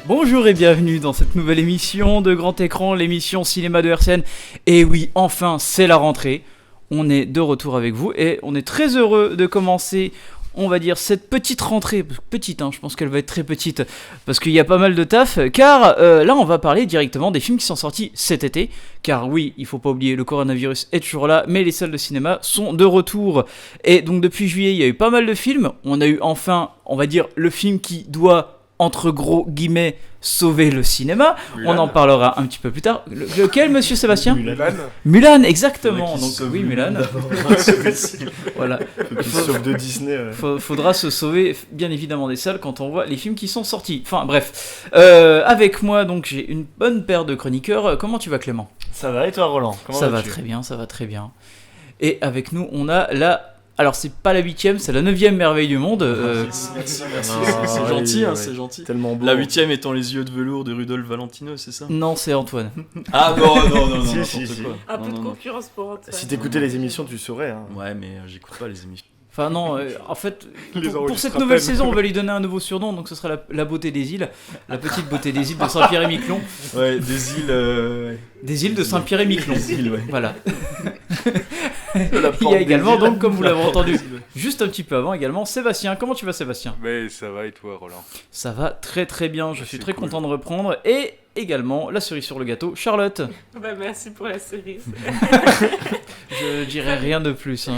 Bonjour et bienvenue dans cette nouvelle émission de Grand Écran, l'émission cinéma de RCN. Et oui, enfin, c'est la rentrée. On est de retour avec vous et on est très heureux de commencer, on va dire, cette petite rentrée. Petite, je pense qu'elle va être très petite parce qu'il y a pas mal de taf. Car là, on va parler directement des films qui sont sortis cet été. Car oui, il faut pas oublier, le coronavirus est toujours là, mais les salles de cinéma sont de retour. Et donc depuis juillet, il y a eu pas mal de films. On a eu enfin, on va dire, le film qui doit, entre gros guillemets, sauver le cinéma. Mulan. On en parlera un petit peu plus tard. Lequel, monsieur Sébastien ? Mulan. Exactement. Donc oui, Mulan. Voilà. Sauf de Disney. Faudra se sauver, bien évidemment, des salles quand on voit les films qui sont sortis. Enfin, bref. Avec moi, donc, j'ai une bonne paire de chroniqueurs. Comment tu vas, Clément ? Ça va et toi, Roland ? Comment Ça vas-tu ? va très bien, ça va très bien. Et avec nous, on a la... Alors, c'est pas la 8ème, c'est la 9ème merveille du monde. Merci. Ah, C'est gentil, oui, c'est gentil. Tellement beau. La 8ème étant les yeux de velours de Rudolf Valentino, c'est ça ? Non, c'est Antoine. Ah non, Si, n'importe si. quoi. Un peu de Non. concurrence pour Antoine. Si t'écoutais les émissions, tu saurais. Hein. Ouais, mais j'écoute pas les émissions. Enfin non, en fait, Les pour enregistre cette à nouvelle peine. saison, on va lui donner un nouveau surnom, donc ce sera la beauté des îles, la petite beauté des îles de Saint-Pierre-et-Miquelon. Ouais, des îles. Des îles de Saint-Pierre-et-Miquelon. Des îles, ouais. Voilà. La Il y porte a des également, îles. donc, comme vous l'avez entendu juste un petit peu avant, également Sébastien. Comment tu vas, Sébastien ? Mais ça va et toi, Roland? Ça va très très bien, je Ouais, suis c'est très cool. content de reprendre. Et également, la cerise sur le gâteau, Charlotte. Bah, merci pour la cerise. Je dirais rien de plus.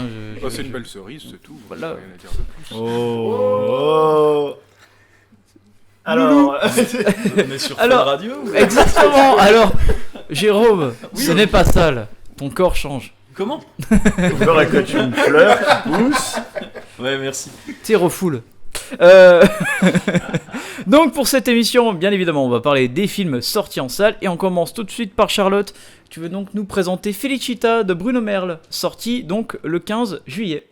Oh, c'est une belle cerise, c'est tout. Voilà. Rien à dire de plus. Oh. Alors, On est sur Fun Alors- Radio. Exactement. Alors, Jérôme, ce n'est pas sale. Ton corps change. Comment ? on récolte une fleur qui pousse. Ouais, merci. T'es refoule. Donc pour cette émission, bien évidemment, on va parler des films sortis en salle et on commence tout de suite par Charlotte. Tu veux donc nous présenter Felicita de Bruno Merle, sorti donc le 15 juillet.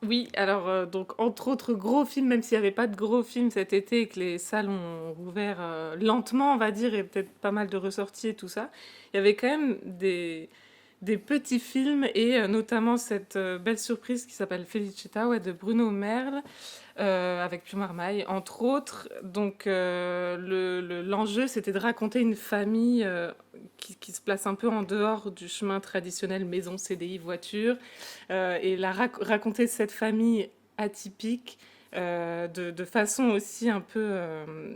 Oui, alors, donc, entre autres gros films, même s'il n'y avait pas de gros films cet été et que les salles ont rouvert lentement, on va dire, et peut-être pas mal de ressorties et tout ça, il y avait quand même des petits films et notamment cette belle surprise qui s'appelle Felicita, de Bruno Merle, avec Pio Marmaille, entre autres. Donc, l'enjeu, c'était de raconter une famille qui se place un peu en dehors du chemin traditionnel maison, CDI, voiture, et raconter cette famille atypique de façon aussi un peu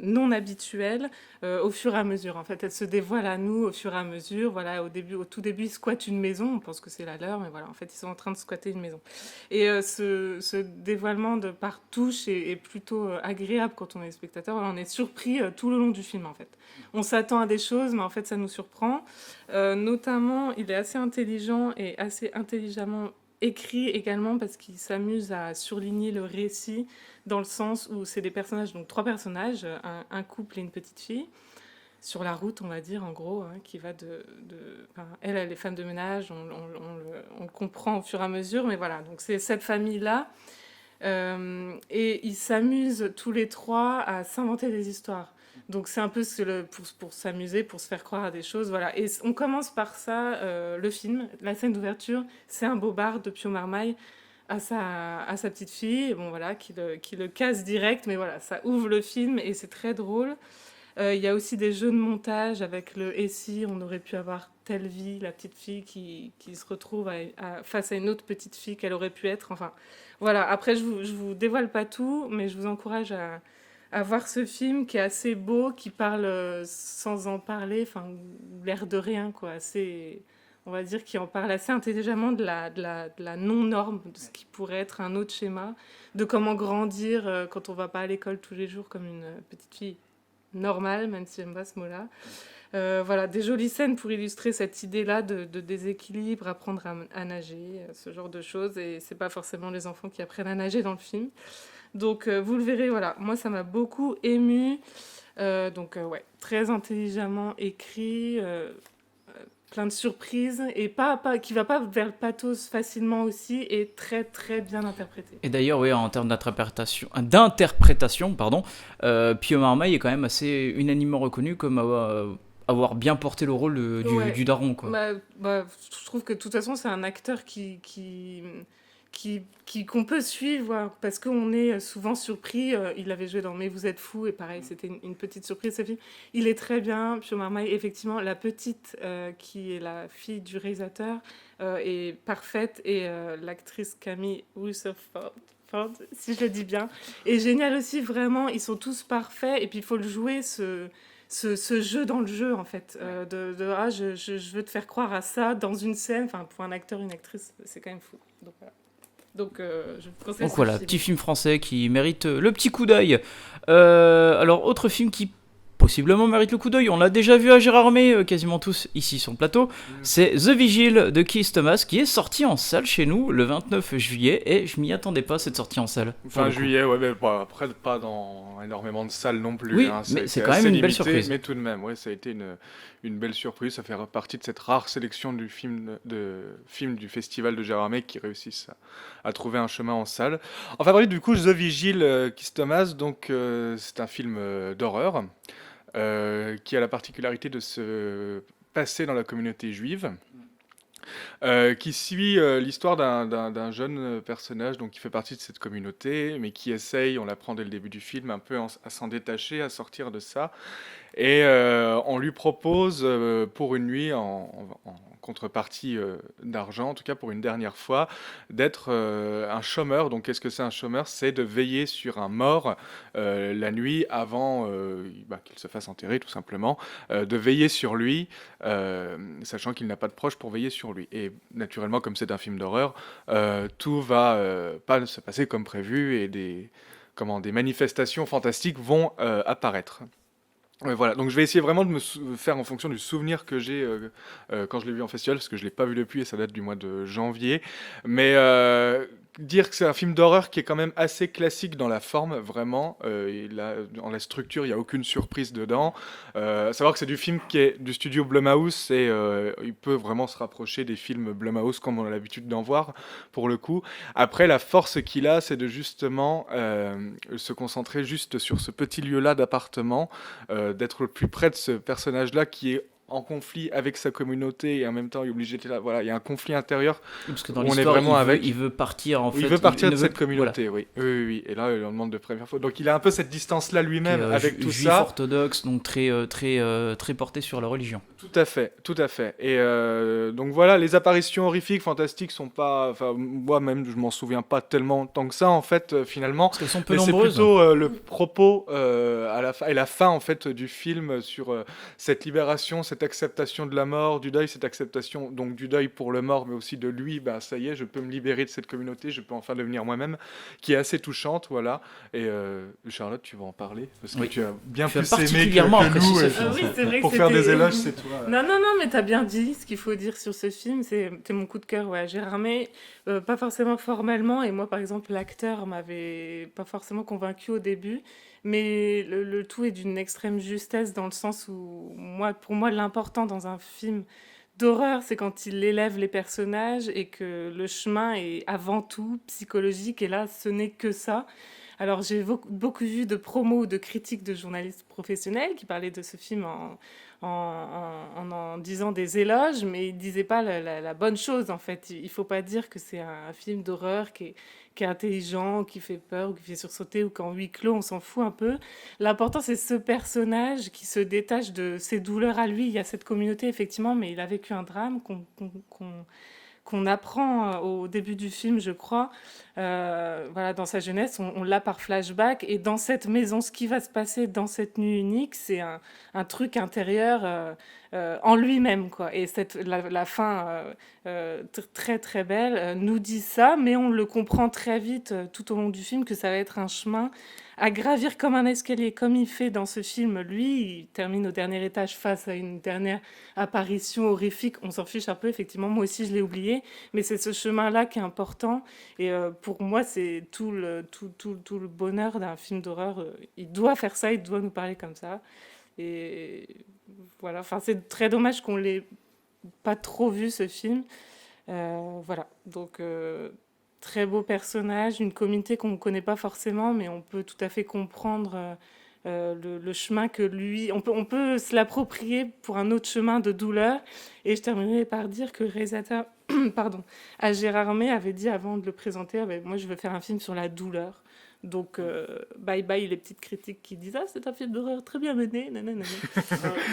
non habituelle au fur et à mesure. En fait, elle se dévoile à nous au fur et à mesure. Voilà, au tout début, ils squattent une maison. On pense que c'est la leur, mais voilà, en fait, ils sont en train de squatter une maison. Et ce dévoilement de par touche est plutôt agréable quand on est spectateur. Voilà, on est surpris tout le long du film, en fait. On s'attend à des choses, mais en fait, ça nous surprend. Notamment, il est assez intelligent et assez intelligemment écrit également parce qu'il s'amuse à surligner le récit dans le sens où c'est des personnages, donc 3 personnages, un couple et une petite fille, sur la route, on va dire, en gros, qui va enfin, elle est femme de ménage, on le comprend au fur et à mesure, mais voilà, donc c'est cette famille-là, et ils s'amusent tous les 3 à s'inventer des histoires. Donc c'est un peu pour s'amuser, pour se faire croire à des choses, voilà. Et on commence par ça, le film, la scène d'ouverture, c'est un bobard de Pio Marmaille à sa petite fille, et bon voilà, qui le casse direct, mais voilà, ça ouvre le film et c'est très drôle. Il y a aussi des jeux de montage avec le « et si on aurait pu avoir telle vie », la petite fille qui se retrouve face à une autre petite fille qu'elle aurait pu être, enfin voilà. Après, je vous dévoile pas tout, mais je vous encourage à voir ce film qui est assez beau, qui parle sans en parler, enfin, l'air de rien, quoi. Assez, on va dire, qui en parle assez intelligemment de la non-norme, de ce qui pourrait être un autre schéma, de comment grandir quand on va pas à l'école tous les jours comme une petite fille normale, même si j'aime pas ce mot-là. Voilà, des jolies scènes pour illustrer cette idée-là de déséquilibre, apprendre à nager, ce genre de choses, et c'est pas forcément les enfants qui apprennent à nager dans le film. Donc, vous le verrez, voilà. Moi, ça m'a beaucoup émue. Ouais, très intelligemment écrit, plein de surprises, et qui va pas vers le pathos facilement aussi, et très, très bien interprété. Et d'ailleurs, oui, en termes d'interprétation, pardon, Pio Marmaille est quand même assez unanimement reconnu comme avoir bien porté le rôle Ouais. du daron, quoi. Je trouve que de toute façon, c'est un acteur qui qu'on peut suivre, parce qu'on est souvent surpris. Il avait joué dans Mais vous êtes fous, et pareil, c'était une petite surprise, ce film. Il est très bien. Pio Marmaille, effectivement, la petite, qui est la fille du réalisateur, est parfaite, et l'actrice Camille Rutherford, si je le dis bien, est géniale aussi, vraiment. Ils sont tous parfaits, et puis il faut le jouer, ce jeu dans le jeu, en fait, je veux te faire croire à ça dans une scène. Enfin, pour un acteur, une actrice, c'est quand même fou. Donc voilà. Donc, je vous conseille Donc ce voilà, film. petit film français qui mérite le petit coup d'œil. Alors, autre film qui possiblement mérite le coup d'œil, on l'a déjà vu à Gérardmer, quasiment tous ici sur le plateau, c'est The Vigil de Keith Thomas, qui est sorti en salle chez nous le 29 juillet, et je m'y attendais pas, cette sortie en salle. Fin juillet, ouais, mais après, pas dans énormément de salles non plus. Oui, hein. mais c'est été quand même assez une belle limité, surprise. Mais tout de même, ouais, ça a été une belle surprise. Ça fait partie de cette rare sélection du films du festival de Gérardmer qui réussissent à trouver un chemin en salle. Enfin, bref, du coup, The Vigil, Keith Thomas, donc c'est un film d'horreur qui a la particularité de se passer dans la communauté juive. Qui suit l'histoire d'un jeune personnage donc, qui fait partie de cette communauté, mais qui essaye, on l'apprend dès le début du film, un peu à s'en détacher, à sortir de ça. Et on lui propose pour une nuit, en contrepartie d'argent, en tout cas pour une dernière fois, d'être un chômeur. Donc qu'est-ce que c'est un chômeur? C'est de veiller sur un mort la nuit avant qu'il se fasse enterrer tout simplement, de veiller sur lui, sachant qu'il n'a pas de proches pour veiller sur lui. Et naturellement, comme c'est un film d'horreur, tout va pas se passer comme prévu et des manifestations fantastiques vont apparaître. Voilà, donc je vais essayer vraiment de me faire en fonction du souvenir que j'ai quand je l'ai vu en festival, parce que je l'ai pas vu depuis et ça date du mois de janvier. Mais dire que c'est un film d'horreur qui est quand même assez classique dans la forme, vraiment. Dans la structure, il n'y a aucune surprise dedans. Savoir que c'est du film qui est du studio Blumhouse et il peut vraiment se rapprocher des films Blumhouse comme on a l'habitude d'en voir, pour le coup. Après, la force qu'il a, c'est de justement se concentrer juste sur ce petit lieu-là d'appartement, d'être le plus près de ce personnage-là qui est en conflit avec sa communauté et en même temps il est obligé de là. Voilà, il y a un conflit intérieur. Parce que dans On est l'histoire, vraiment il veut partir en fait. Il veut partir de ne cette veut- communauté, oui. Oui. Et là, il en demande de première fois. Donc il a un peu cette distance-là lui-même Voilà, qui est, avec tout juif ça. orthodoxe, donc très porté sur la religion. Tout à fait. Et donc voilà, les apparitions horrifiques, fantastiques sont pas. Enfin, moi-même, je m'en souviens pas tellement tant que ça en fait, finalement. Parce qu'elles sont peu Mais c'est nombreuses. plutôt le propos à la fin et la fin en fait du film sur cette libération, cette acceptation de la mort, du deuil, cette acceptation donc du deuil pour le mort, mais aussi de lui. Bah ça y est, je peux me libérer de cette communauté, je peux enfin devenir moi-même, qui est assez touchante, voilà. Et Charlotte, tu vas en parler parce que Oui. tu as bien Tu as plus aimé particulièrement que apprécié nous. ce Et film. Ah oui, c'est vrai que pour faire des c'était- éloges, c'est toi. Non, mais t'as bien dit ce qu'il faut dire sur ce film. C'était mon coup de cœur, ouais. Gérardmer, pas forcément formellement. Et moi, par exemple, l'acteur m'avait pas forcément convaincu au début. Mais le tout est d'une extrême justesse dans le sens où, pour moi, l'important dans un film d'horreur, c'est quand il élève les personnages et que le chemin est avant tout psychologique. Et là, ce n'est que ça. Alors, j'ai beaucoup vu de promos ou de critiques de journalistes professionnels qui parlaient de ce film en disant des éloges, mais ils ne disaient pas la bonne chose, en fait. Il ne faut pas dire que c'est un film d'horreur qui est intelligent, qui fait peur, ou qui fait sursauter, ou qu'en huis clos, on s'en fout un peu. L'important, c'est ce personnage qui se détache de ses douleurs à lui. Il y a cette communauté, effectivement, mais il a vécu un drame qu'on apprend au début du film, je crois. Voilà, dans sa jeunesse, on l'a par flashback. Et dans cette maison, ce qui va se passer dans cette nuit unique, c'est un truc intérieur en lui-même, quoi. Et la fin très très belle nous dit ça, mais on le comprend très vite tout au long du film que ça va être un chemin à gravir comme un escalier, comme il fait dans ce film. Lui, il termine au dernier étage face à une dernière apparition horrifique. On s'en fiche un peu, effectivement. Moi aussi, je l'ai oublié. Mais c'est ce chemin-là qui est important. Et pour moi, c'est tout le bonheur d'un film d'horreur. Il doit faire ça, il doit nous parler comme ça. Et voilà, enfin, c'est très dommage qu'on l'ait pas trop vu, ce film. Voilà, donc très beau personnage, une communauté qu'on ne connaît pas forcément, mais on peut tout à fait comprendre le chemin que lui... On peut se l'approprier pour un autre chemin de douleur. Et je terminerai par dire que le réalisateur à Gérard May avait dit avant de le présenter, moi je veux faire un film sur la douleur. Donc, bye bye les petites critiques qui disent « Ah, c'est un film d'horreur très bien mené, nanana. »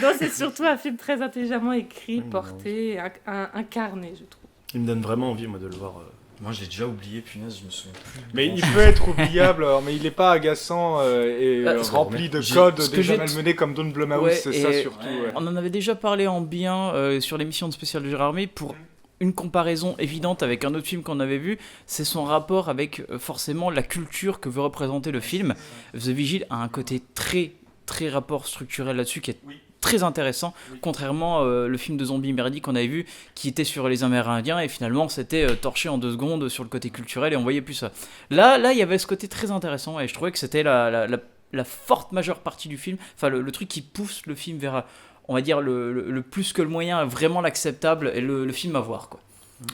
Donc, c'est surtout un film très intelligemment écrit, porté, incarné, je trouve. Il me donne vraiment envie, moi, de le voir. Moi, j'ai déjà oublié, punaise, je me souviens plus. Mais il peut être oubliable, mais il n'est pas agaçant et rempli de codes déjà malmenés comme Don Blumhouse, Ouais, c'est ça surtout. Ouais. On en avait déjà parlé en bien sur l'émission de spéciale de Gérard May pour une comparaison évidente avec un autre film qu'on avait vu, c'est son rapport avec forcément la culture que veut représenter le film. The Vigil a un côté très très rapport structurel là-dessus qui est très intéressant, contrairement le film de zombie Merdi qu'on avait vu qui était sur les Amérindiens et finalement c'était torché en 2 secondes sur le côté culturel et on voyait plus ça. Là il y avait ce côté très intéressant et je trouvais que c'était la forte majeure partie du film, enfin le truc qui pousse le film vers, on va dire, le plus que le moyen, vraiment l'acceptable et le film à voir, quoi.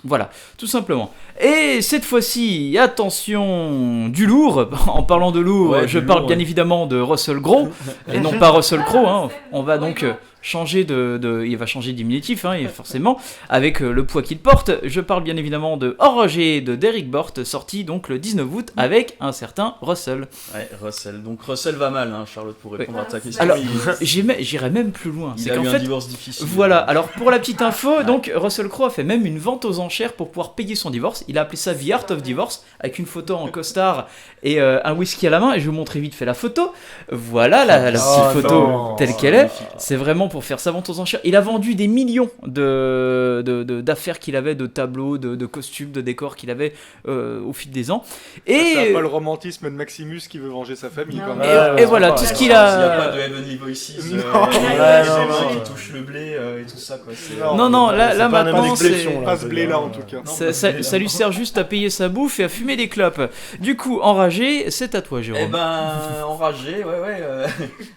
Voilà, tout simplement. Et cette fois-ci, attention, du lourd. En parlant de lourd, je parle bien évidemment de Russell Crowe et non pas Russell Crowe. Hein. On va donc changer il va changer de diminutif, hein, forcément, avec le poids qu'il porte. Je parle bien évidemment de Enragé de Derek Bort, sorti donc le 19 août avec un certain Russell. Ouais, Russell. Donc Russell va mal, hein, Charlotte, pour répondre à ta question. Alors, j'irai même plus loin. Il a eu un divorce difficile. Voilà, alors pour la petite info, donc Russell Crowe a fait même une vente aux enchères pour pouvoir payer son divorce. Il a appelé ça The Art of Divorce, avec une photo en costard et un whisky à la main. Et je vais vous montrer vite fait la photo. Voilà la petite photo telle qu'elle est. C'est vraiment pour faire sa vente aux enchères. Il a vendu des millions d'affaires qu'il avait, de tableaux, de costumes, de décors qu'il avait au fil des ans. Et c'est pas le romantisme de Maximus qui veut venger sa famille quand même. Et voilà, tout ce qu'il a... Il n'y a pas de Heavenly Voices, des gens qui touchent le blé et tout ça, quoi. Non, là maintenant, c'est... Pas ce blé-là en tout cas. Ça lui sert juste à payer sa bouffe et à fumer des clopes. Du coup, Enragé, c'est à toi, Jérôme. Eh ben, Enragé, ouais.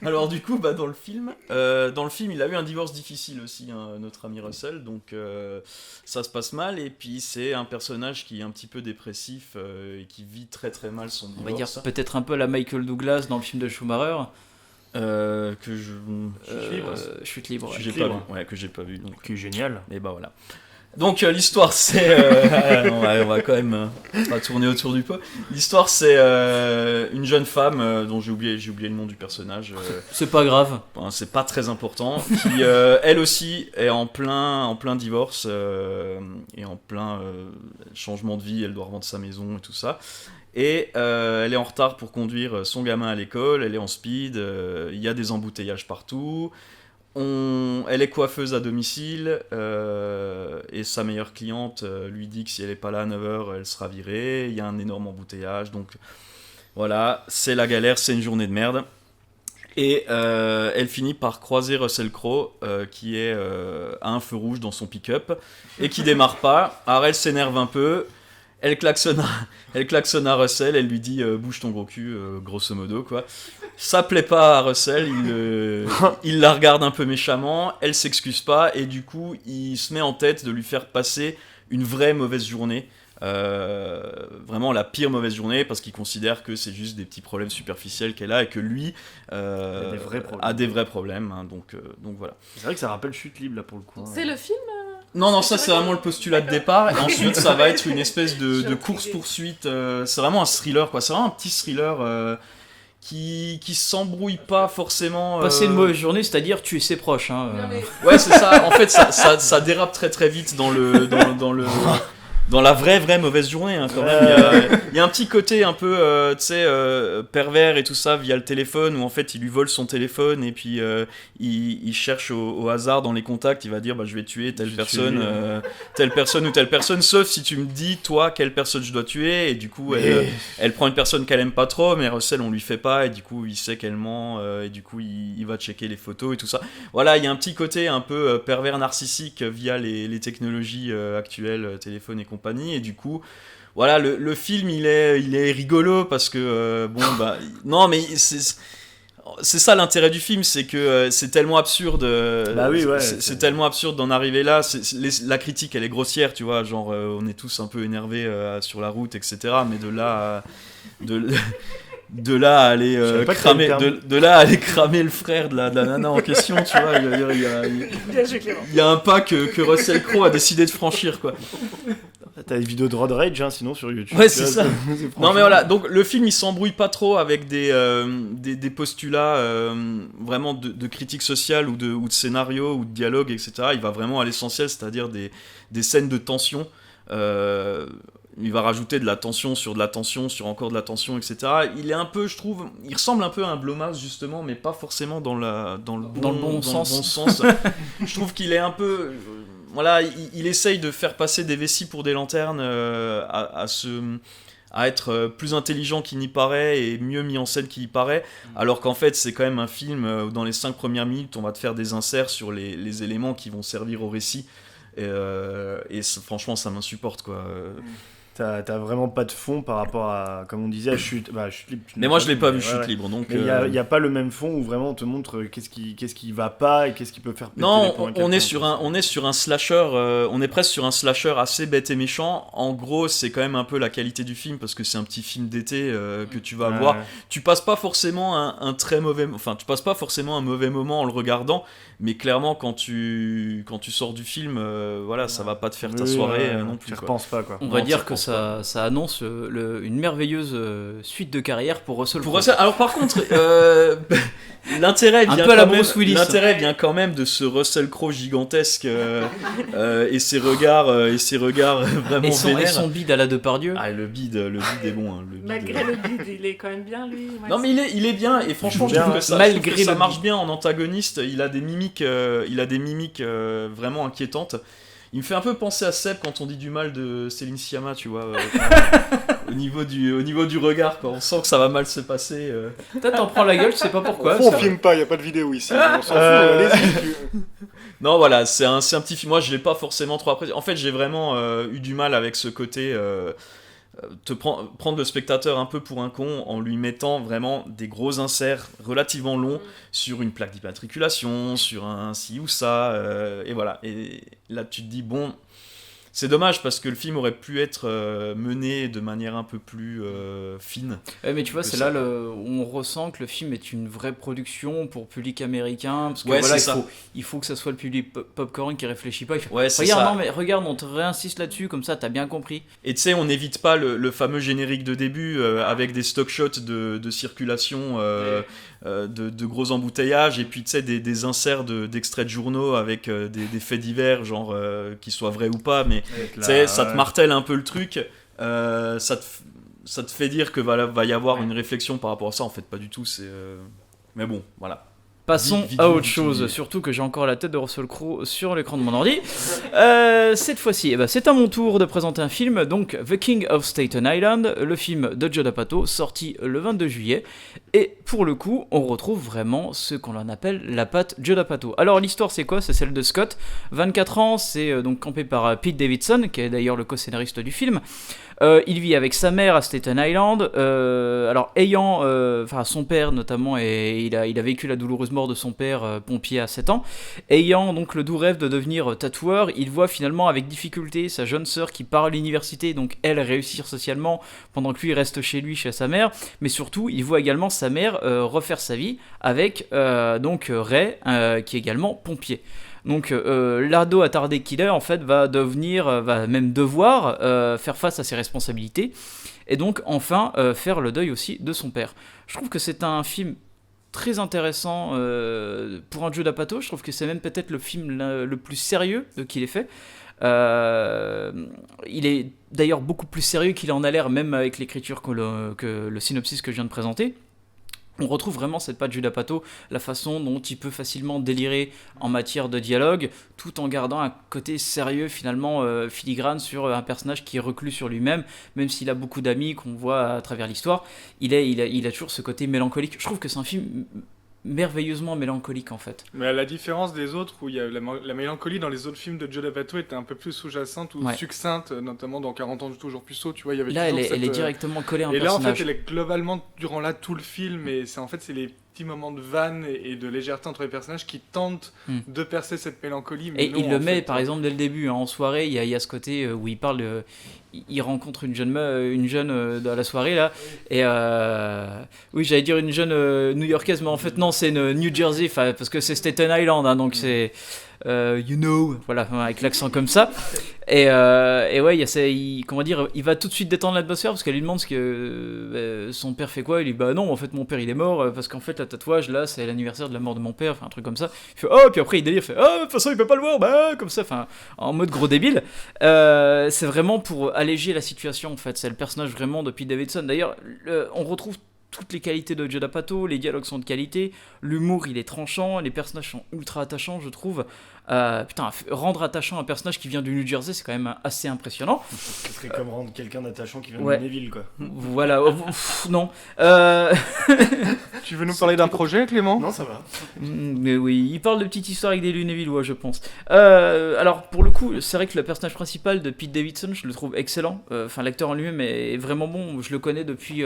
Alors du coup, dans le film, il a eu un divorce difficile aussi, hein, notre ami Russell, donc ça se passe mal, et puis c'est un personnage qui est un petit peu dépressif et qui vit très très mal son divorce. On va dire peut-être un peu la Michael Douglas dans le film de Schumacher. Chute libre. Que j'ai pas vu. Donc. Qui est génial. Et bah voilà. Donc l'histoire c'est... on va quand même pas tourner autour du pot. L'histoire c'est une jeune femme dont j'ai oublié le nom du personnage. C'est pas grave. C'est pas très important. Qui elle aussi est en plein divorce et en plein changement de vie. Elle doit revendre sa maison et tout ça. Et elle est en retard pour conduire son gamin à l'école. Elle est en speed. Il y a des embouteillages partout. Elle est coiffeuse à domicile et sa meilleure cliente lui dit que si elle n'est pas là à 9h, elle sera virée. Il y a un énorme embouteillage, donc voilà, c'est la galère, c'est une journée de merde. Et elle finit par croiser Russell Crowe qui est à un feu rouge dans son pick-up et qui démarre pas. Alors elle s'énerve un peu. Elle klaxonne à Russell, elle lui dit bouge ton gros cul, grosso modo quoi. Ça plaît pas à Russell, il la regarde un peu méchamment, elle s'excuse pas et du coup il se met en tête de lui faire passer une vraie mauvaise journée. Vraiment la pire mauvaise journée parce qu'il considère que c'est juste des petits problèmes superficiels qu'elle a et que lui a des vrais problèmes, hein, donc voilà. C'est vrai que ça rappelle Chute libre là pour le coup. C'est le film Non, ça c'est vraiment le postulat de départ et ensuite ça va être une espèce de course-poursuite, c'est vraiment un thriller quoi, c'est vraiment un petit thriller qui s'embrouille pas forcément. Passer une mauvaise journée, c'est-à-dire tuer ses proches. Hein, Ouais, c'est ça, en fait ça dérape très très vite dans la vraie mauvaise journée hein, quand même. Il y a un petit côté un peu pervers et tout ça via le téléphone où en fait il lui vole son téléphone et puis il cherche au hasard dans les contacts, il va dire je vais tuer telle personne ou telle personne, sauf si tu me dis toi quelle personne je dois tuer, et du coup elle prend une personne qu'elle aime pas trop, mais Russell on lui fait pas et du coup il sait qu'elle ment et du coup il va checker les photos et tout ça. Voilà, il y a un petit côté un peu pervers narcissique via les technologies actuelles, téléphone et compagnie, et du coup voilà le film il est rigolo parce que non mais c'est ça l'intérêt du film, c'est que c'est tellement absurde c'est tellement absurde d'en arriver là, la critique elle est grossière, tu vois, genre on est tous un peu énervés sur la route etc, mais de là de là à aller Je savais pas que cramer, t'avais le de là à aller cramer le frère de la nana en question, tu vois. Bien joué, Clément. Il y a un pas que Russell Crowe a décidé de franchir, quoi. T'as des vidéos de Road Rage, hein, sinon sur YouTube. Ouais, c'est ça. franchement- Non mais voilà, donc le film il s'embrouille pas trop avec des postulats vraiment de critique sociale ou de scénario ou de dialogue, etc. Il va vraiment à l'essentiel, c'est-à-dire des scènes de tension. Il va rajouter de la tension sur encore de la tension, etc. Il est un peu, je trouve, il ressemble un peu à un Blumhouse justement, mais pas forcément dans le bon sens. Je trouve qu'il est un peu... voilà, il essaye de faire passer des vessies pour des lanternes, à être plus intelligent qu'il n'y paraît et mieux mis en scène qu'il y paraît, alors qu'en fait c'est quand même un film où dans les 5 premières minutes on va te faire des inserts sur les éléments qui vont servir au récit, et franchement ça m'insupporte, quoi. T'as vraiment pas de fond par rapport à, comme on disait, à Chute libre. Mais moi je l'ai pas vu Ouais, Chute ouais. libre, donc Mais il y a pas le même fond où vraiment on te montre qu'est-ce qui va pas et qu'est-ce qui peut faire péter les non, plombs à on quelqu'un, est sur un slasher, on est presque sur un slasher assez bête et méchant. En gros, c'est quand même un peu la qualité du film parce que c'est un petit film d'été que tu vas voir. Ouais. Tu passes pas forcément tu passes pas forcément un mauvais moment en le regardant, mais clairement quand tu sors du film, voilà, ça va pas te faire ta Oui, soirée ouais, non tu plus, quoi. repenses pas, quoi. On Non, va tu dire que repenses ça annonce une merveilleuse suite de carrière pour Russell Pour Crowe. Russell- alors par contre, l'intérêt Un vient peu à la quand même, Bruce Willis. l'intérêt vient quand même de ce Russell Crowe gigantesque et ses regards vraiment Et son vénères. bide à la Depardieu. Ah, le bide est bon. Hein, le bide, Malgré le bide, il est quand même bien, lui. Ouais, Non mais il est bien, et franchement je Bien. trouve que ça, Malgré je trouve que ça le marche bide. bien en antagoniste. Il a des mimiques vraiment inquiétantes. Il me fait un peu penser à Seb quand on dit du mal de Céline Sciamma, tu vois, au niveau du regard, quoi. On sent que ça va mal se passer. Peut-être t'en prends la gueule, je sais pas pourquoi. on c'est- filme pas, y a pas de vidéo ici. On s'en fout, allez-y. Non, voilà, c'est un petit film. Moi, je l'ai pas forcément trop apprécié. En fait, j'ai vraiment eu du mal avec ce côté prendre le spectateur un peu pour un con en lui mettant vraiment des gros inserts relativement longs sur une plaque d'immatriculation, sur un ci ou ça, et voilà. Et là, tu te dis, bon, c'est dommage parce que le film aurait pu être mené de manière un peu plus fine. Ouais, mais tu vois, que c'est ça. là où on ressent que le film est une vraie production pour public américain. Parce que Ouais, voilà, c'est ça. il faut que ça soit le public popcorn qui réfléchit pas. Il fait, Ouais, c'est regarde, ça. non, mais regarde, on te réinsiste là-dessus, comme ça, t'as bien compris. Et tu sais, on n'évite pas le fameux générique de début avec des stock shots de circulation, de gros embouteillages, et puis tu sais, des inserts d'extraits de journaux avec des faits divers, genre qu'ils soient vrais ou pas, mais tu sais, ça te martèle un peu le truc, ça te fait dire que va y avoir une réflexion par rapport à ça. En fait, pas du tout, mais bon, voilà. Passons Vite, à vite, autre vite, chose, vite. surtout que j'ai encore la tête de Russell Crowe sur l'écran de mon ordi. Cette fois-ci, c'est à mon tour de présenter un film, donc The King of Staten Island, le film de Judd Apatow, sorti le 22 juillet. Et pour le coup, on retrouve vraiment ce qu'on en appelle la patte Judd Apatow. Alors l'histoire c'est quoi ? C'est celle de Scott, 24 ans, c'est donc campé par Pete Davidson, qui est d'ailleurs le co-scénariste du film. Il vit avec sa mère à Staten Island. Alors ayant, son père notamment, et il a vécu la douloureuse mort de son père pompier à 7 ans. Ayant donc le doux rêve de devenir tatoueur, il voit finalement avec difficulté sa jeune sœur qui part à l'université, donc elle réussir socialement pendant que lui reste chez lui, chez sa mère. Mais surtout, il voit également sa mère refaire sa vie avec Ray, qui est également pompier. Donc l'ado attardé qu'il est en fait va même devoir faire face à ses responsabilités et donc enfin faire le deuil aussi de son père. Je trouve que c'est un film très intéressant pour un Judd Apatow. Je trouve que c'est même peut-être le film le plus sérieux qu'il ait fait. Il est d'ailleurs beaucoup plus sérieux qu'il en a l'air, même avec l'écriture que le synopsis que je viens de présenter. On retrouve vraiment cette patte Judd Apatow, la façon dont il peut facilement délirer en matière de dialogue, tout en gardant un côté sérieux finalement filigrane sur un personnage qui est reclus sur lui-même, même s'il a beaucoup d'amis qu'on voit à travers l'histoire, il a toujours ce côté mélancolique. Je trouve que c'est un film merveilleusement mélancolique en fait. Mais à la différence des autres, où il y a la mélancolie dans les autres films de Judd Apatow était un peu plus sous-jacente ou Ouais. succincte, notamment dans 40 ans toujours puceau, tu vois, il y avait Là, toujours elle est cette, directement collée à un Et là, en personnage. fait, elle est globalement durant là tout le film, et c'est les petits moments de vanne et de légèreté entre les personnages qui tentent de percer cette mélancolie. Mais Et non, il le en met, fait, par exemple, dès le début, hein, en soirée, il y a ce côté où il parle, il rencontre une jeune dans la soirée, là, et oui, j'allais dire une jeune new-yorkaise, mais en fait, non, c'est une New Jersey, parce que c'est Staten Island, hein, donc c'est... voilà, avec l'accent comme ça. Et ouais, comment dire, il va tout de suite détendre l'atmosphère parce qu'elle lui demande son père fait quoi. Il dit bah non, en fait mon père il est mort parce qu'en fait la tatouage là c'est l'anniversaire de la mort de mon père, enfin un truc comme ça. Il fait oh, puis après il délire, il fait oh de toute façon il peut pas le voir, bah comme ça, enfin en mode gros débile. C'est vraiment pour alléger la situation en fait. C'est le personnage vraiment de Pete Davidson. D'ailleurs, on retrouve toutes les qualités de Judd Apatow, les dialogues sont de qualité, l'humour il est tranchant, les personnages sont ultra attachants je trouve. Rendre attachant un personnage qui vient du New Jersey c'est quand même assez impressionnant. Ce serait comme rendre quelqu'un d'attachant qui vient Ouais. de Lunéville, quoi. Voilà, non. Tu veux nous parler d'un projet, Clément ? Non, ça va. Mais oui, il parle de petites histoires avec des Lunévillois, je pense. Alors, pour le coup, c'est vrai que le personnage principal de Pete Davidson, je le trouve excellent. Enfin, l'acteur en lui-même est vraiment bon. Je le connais depuis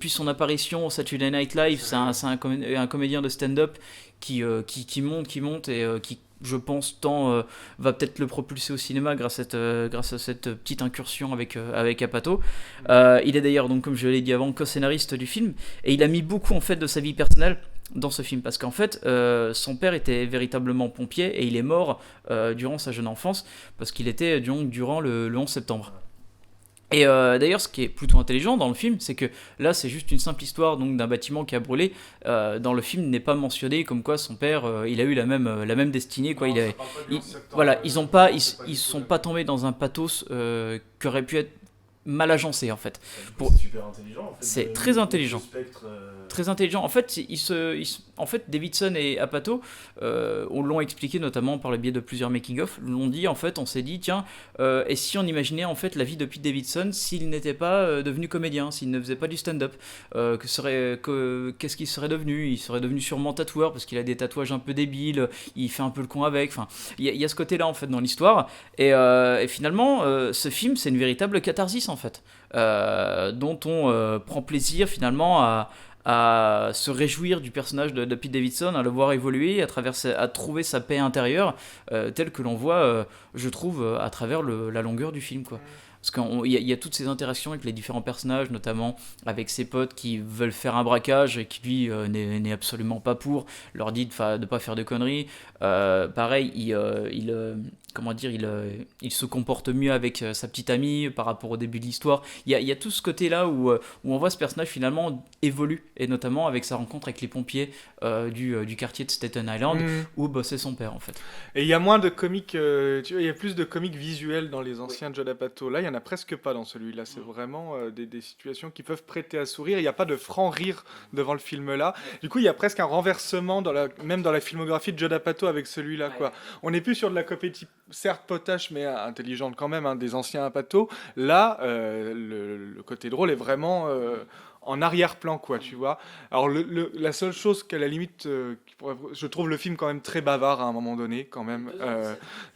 son apparition au Saturday Night Live. C'est un comédien de stand-up qui monte et qui, je pense, va peut-être le propulser au cinéma grâce à cette petite incursion avec Apatow. Il est d'ailleurs, donc, comme je l'ai dit avant, co-scénariste du film, et il a mis beaucoup en fait de sa vie personnelle dans ce film, parce qu'en fait, son père était véritablement pompier, et il est mort durant sa jeune enfance, parce qu'il était durant le 11 septembre. Et d'ailleurs, ce qui est plutôt intelligent dans le film, c'est que là, c'est juste une simple histoire donc d'un bâtiment qui a brûlé. Dans le film, n'est pas mentionné comme quoi son père, il a eu la même destinée, quoi. Voilà, ils sont pas tombés dans un pathos qui aurait pu être mal agencé en fait. C'est super intelligent. En fait, C'est très intelligent. Spectre, Très intelligent. En fait, en fait, Davidson et Apatow, on l'ont expliqué notamment par le biais de plusieurs making-of, l'ont dit en fait, on s'est dit tiens, et si on imaginait en fait la vie de Pete Davidson s'il n'était pas devenu comédien, s'il ne faisait pas du stand-up, qu'est-ce qu'il serait devenu ? Il serait devenu sûrement tatoueur parce qu'il a des tatouages un peu débiles, il fait un peu le con avec. Enfin, il y a ce côté-là en fait dans l'histoire. Et finalement, ce film, c'est une véritable catharsis en fait, dont on prend plaisir finalement à se réjouir du personnage de Pete Davidson, à le voir évoluer, à trouver sa paix intérieure, telle que l'on voit, je trouve, à travers la longueur du film, quoi. Parce qu'il y a toutes ces interactions avec les différents personnages, notamment avec ses potes qui veulent faire un braquage et qui lui n'est absolument pas pour, leur dit de pas faire de conneries. Pareil, il se comporte mieux avec sa petite amie par rapport au début de l'histoire. Il y a tout ce côté-là où on voit ce personnage finalement évolue, et notamment avec sa rencontre avec les pompiers du quartier de Staten Island, où bossait son père en fait. Et il y a moins de comiques, tu vois, il y a plus de comiques visuels dans les anciens Judd Apatow. Là, il y en a presque pas dans celui-là. C'est vraiment des situations qui peuvent prêter à sourire. Il n'y a pas de franc rire devant le film-là. Du coup, il y a presque un renversement même dans la filmographie de Judd Apatow avec celui-là, quoi. On n'est plus sur de la comédie, certes potache, mais intelligente quand même, hein, des anciens Apatow. Là, le côté drôle est vraiment en arrière-plan, quoi, tu vois. Alors, la seule chose qu'à la limite, je trouve le film quand même très bavard à un moment donné, quand même.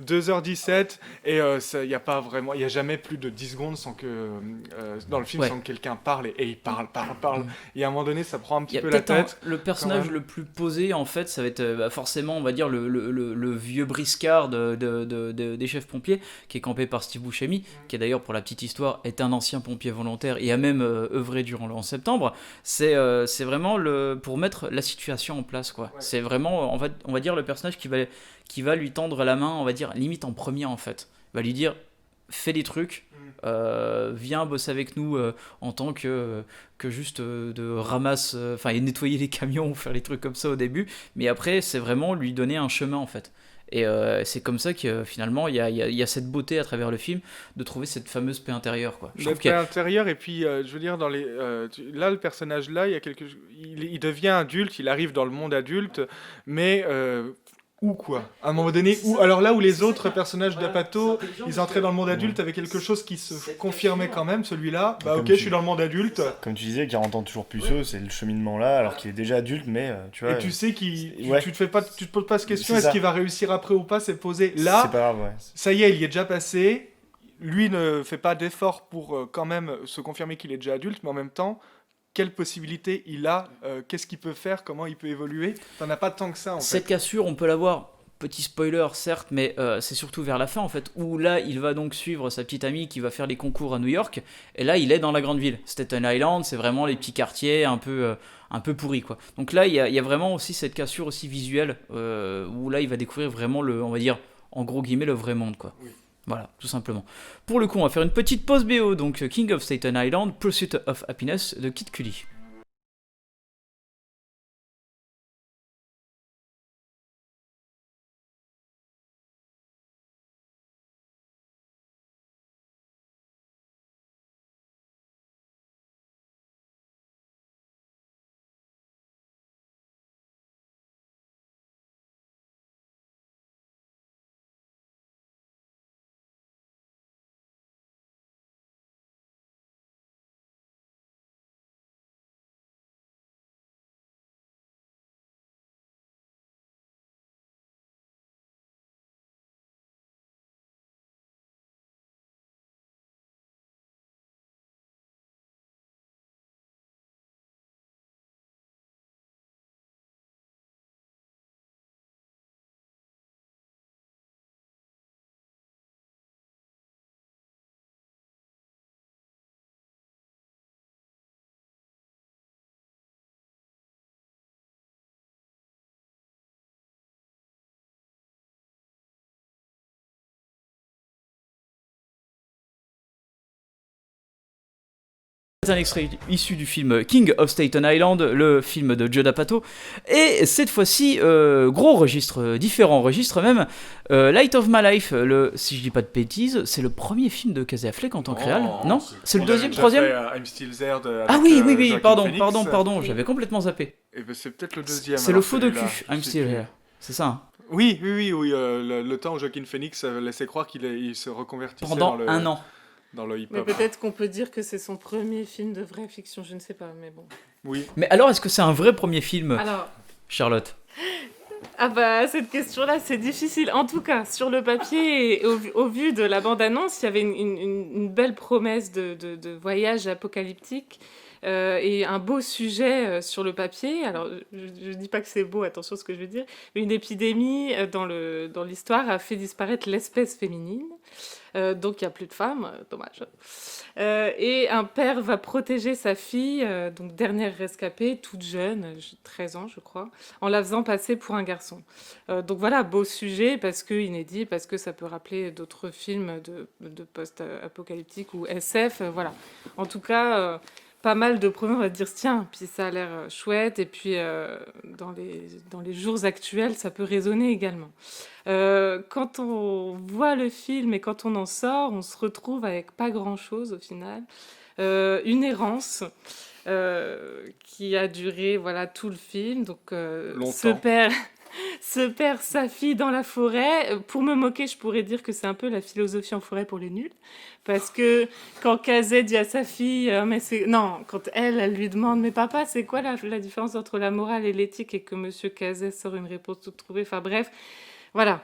2h17, et il n'y a pas vraiment, il n'y a jamais plus de 10 secondes sans que, dans le film, sans que quelqu'un parle, et il parle. Et à un moment donné, ça prend un petit peu la tête. Le personnage le plus posé, en fait, ça va être forcément, on va dire, le vieux briscard des chefs pompiers, qui est campé par Steve Buscemi, qui est d'ailleurs, pour la petite histoire, est un ancien pompier volontaire, et a même œuvré durant le 11 septembre. C'est vraiment pour mettre la situation en place, quoi. Ouais. C'est vraiment, on va dire, le personnage qui va lui tendre la main, on va dire, limite en premier, en fait. Il va lui dire, fais des trucs, viens bosser avec nous en tant que juste de ramasse, et nettoyer les camions ou faire les trucs comme ça au début, mais après, c'est vraiment lui donner un chemin, en fait. Et c'est comme ça que finalement il y a cette beauté à travers le film de trouver cette fameuse paix intérieure, quoi. La paix intérieure, et puis je veux dire, là le personnage là, il devient adulte, il arrive dans le monde adulte, mais où, quoi, à un moment donné, où, alors là où les autres personnages d'Apatow, ils entraient dans le monde adulte avec quelque chose qui se confirmait quand même, celui-là, je suis dans le monde adulte. Comme tu disais, 40 ans toujours puceux, c'est le cheminement là, alors qu'il est déjà adulte, mais tu vois. Et tu sais tu te poses pas cette question, est-ce qu'il va réussir après ou pas, c'est posé. Là, c'est pas grave, ça y est, il y est déjà passé, lui ne fait pas d'effort pour quand même se confirmer qu'il est déjà adulte, mais en même temps, quelles possibilités il a, qu'est-ce qu'il peut faire, comment il peut évoluer. T'en as pas tant que ça en Cette fait. cassure, on peut la voir. Petit spoiler, certes, mais c'est surtout vers la fin, en fait, où là, il va donc suivre sa petite amie qui va faire les concours à New York, et là, il est dans la grande ville. Staten Island, c'est vraiment les petits quartiers un peu pourris, quoi. Donc là, il y a vraiment aussi cette cassure aussi visuelle, où là, il va découvrir vraiment on va dire, en gros guillemets, le vrai monde, quoi. Oui. Voilà, tout simplement. Pour le coup, on va faire une petite pause BO, donc King of Staten Island, Pursuit of Happiness de Kid Cudi. C'est un extrait issu du film King of Staten Island, le film de Judd Apatow. Et cette fois-ci, gros registre, différents registres même. Light of My Life, si je dis pas de bêtises, c'est le premier film de Casey Affleck en tant que réal. Non, c'est le deuxième, troisième. I'm Still There Ah oui, Joaquin pardon, Phoenix. j'avais complètement zappé. Et ben, c'est peut-être le deuxième. C'est le alors, faux celui-là. docu, I'm Je sais Still plus. Here. C'est ça, hein. Oui, le temps où Joaquin Phoenix laissait croire qu'il se reconvertissait Pendant un an. dans le Mais hip-hop. peut-être qu'on peut dire que c'est son premier film de vraie fiction, je ne sais pas, mais bon. Oui. Mais alors, est-ce que c'est un vrai premier film, Alors, Charlotte? ah bah cette question-là, c'est difficile. En tout cas, sur le papier et au vu de la bande-annonce, il y avait une belle promesse de voyage apocalyptique et un beau sujet sur le papier. Alors, je dis pas que c'est beau, attention à ce que je veux dire. Mais une épidémie dans l'histoire a fait disparaître l'espèce féminine. Donc il n'y a plus de femmes, dommage. Et un père va protéger sa fille, donc dernière rescapée, toute jeune, 13 ans je crois, en la faisant passer pour un garçon. Donc voilà, beau sujet, parce que inédit, parce que ça peut rappeler d'autres films de post-apocalyptique ou SF, voilà. En tout cas, pas mal de premiers, on va dire, tiens, puis ça a l'air chouette, et puis dans les jours actuels, ça peut résonner également. Quand on voit le film et quand on en sort, on se retrouve avec pas grand-chose au final. Une errance qui a duré voilà, tout le film. Donc, Longtemps. se perd sa fille dans la forêt. Pour me moquer, je pourrais dire que c'est un peu la philosophie en forêt pour les nuls. Parce que quand Kazé dit à sa fille, non, quand elle lui demande, mais papa, c'est quoi la différence entre la morale et l'éthique, et que Monsieur Kazé sort une réponse toute trouvée. Enfin bref, voilà,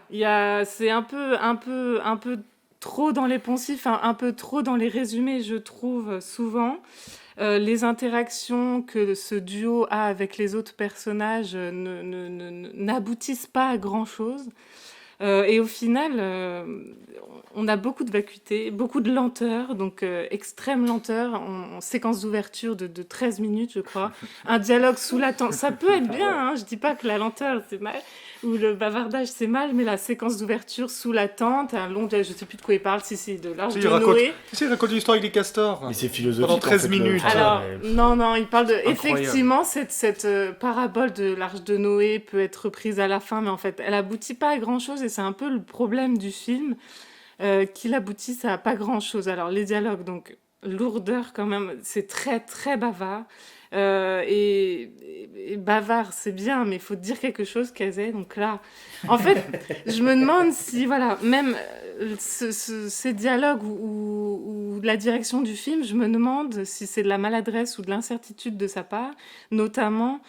c'est un peu trop dans les poncifs, un peu trop dans les résumés, je trouve, souvent. Les interactions que ce duo a avec les autres personnages n'aboutissent pas à grand-chose. Et au final, on a beaucoup de vacuité, beaucoup de lenteur, donc extrême lenteur, en séquence d'ouverture de 13 minutes, je crois. Un dialogue sous la tente, ça peut être bien, hein, je dis pas que la lenteur c'est mal, ou le bavardage c'est mal, mais la séquence d'ouverture sous la tente, un long dialogue, je sais plus de quoi il parle, si, de l'Arche de Noé. Il raconte l'histoire avec les castors. Mais c'est philosophique. Pendant 13 en fait, minutes. putain, Alors, mais- non, il parle de... Incroyable. Effectivement, cette parabole de l'Arche de Noé peut être reprise à la fin, mais en fait, elle aboutit pas à grand-chose, et c'est un peu le problème du film, qu'il aboutisse à pas grand-chose. Alors, les dialogues, donc, lourdeur quand même, c'est très, très bavard. Et bavard, c'est bien, mais il faut dire quelque chose, Kazé. Donc là, en fait, je me demande si, voilà, même ces dialogues où de la direction du film, je me demande si c'est de la maladresse ou de l'incertitude de sa part, notamment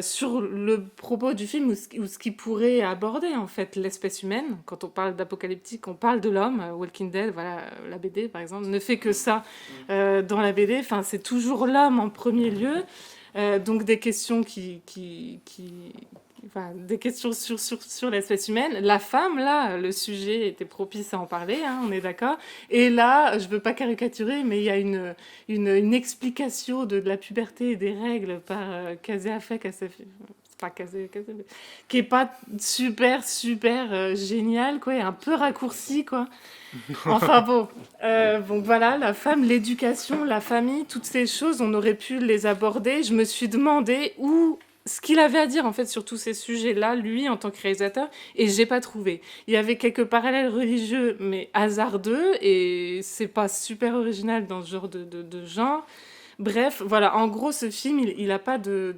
sur le propos du film ou ce qu'il pourrait aborder en fait l'espèce humaine. Quand on parle d'apocalyptique, on parle de l'homme. Walking Dead, voilà, la BD par exemple, ne fait que ça dans la BD. Enfin, c'est toujours l'homme en premier lieu. Donc des questions enfin, des questions sur l'espèce humaine. La femme, là, le sujet était propice à en parler, hein, on est d'accord. Et là, je veux pas caricaturer, mais il y a une explication de la puberté et des règles par Casey Affleck à sa fille. Pas Casey, qui est pas super génial, quoi, et un peu raccourci, quoi. Enfin bon, donc voilà, la femme, l'éducation, la famille, toutes ces choses, on aurait pu les aborder. Je me suis demandé ce qu'il avait à dire en fait sur tous ces sujets-là, lui en tant que réalisateur, et j'ai pas trouvé. Il y avait quelques parallèles religieux, mais hasardeux, et c'est pas super original dans ce genre de genre. Bref, voilà, en gros, ce film, il a pas de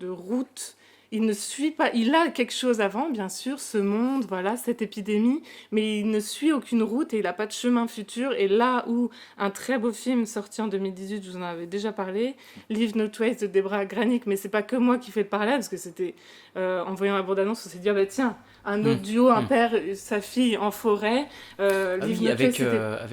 route. Il ne suit pas, il a quelque chose avant, bien sûr, ce monde, voilà, cette épidémie, mais il ne suit aucune route et il n'a pas de chemin futur. Et là où un très beau film sorti en 2018, je vous en avais déjà parlé, Leave No Trace de Deborah Granick, mais c'est pas que moi qui fais le parallèle, parce que c'était, en voyant la bande-annonce, on s'est dit, ah bah tiens, un autre duo, un père, sa fille en forêt. Oui, avec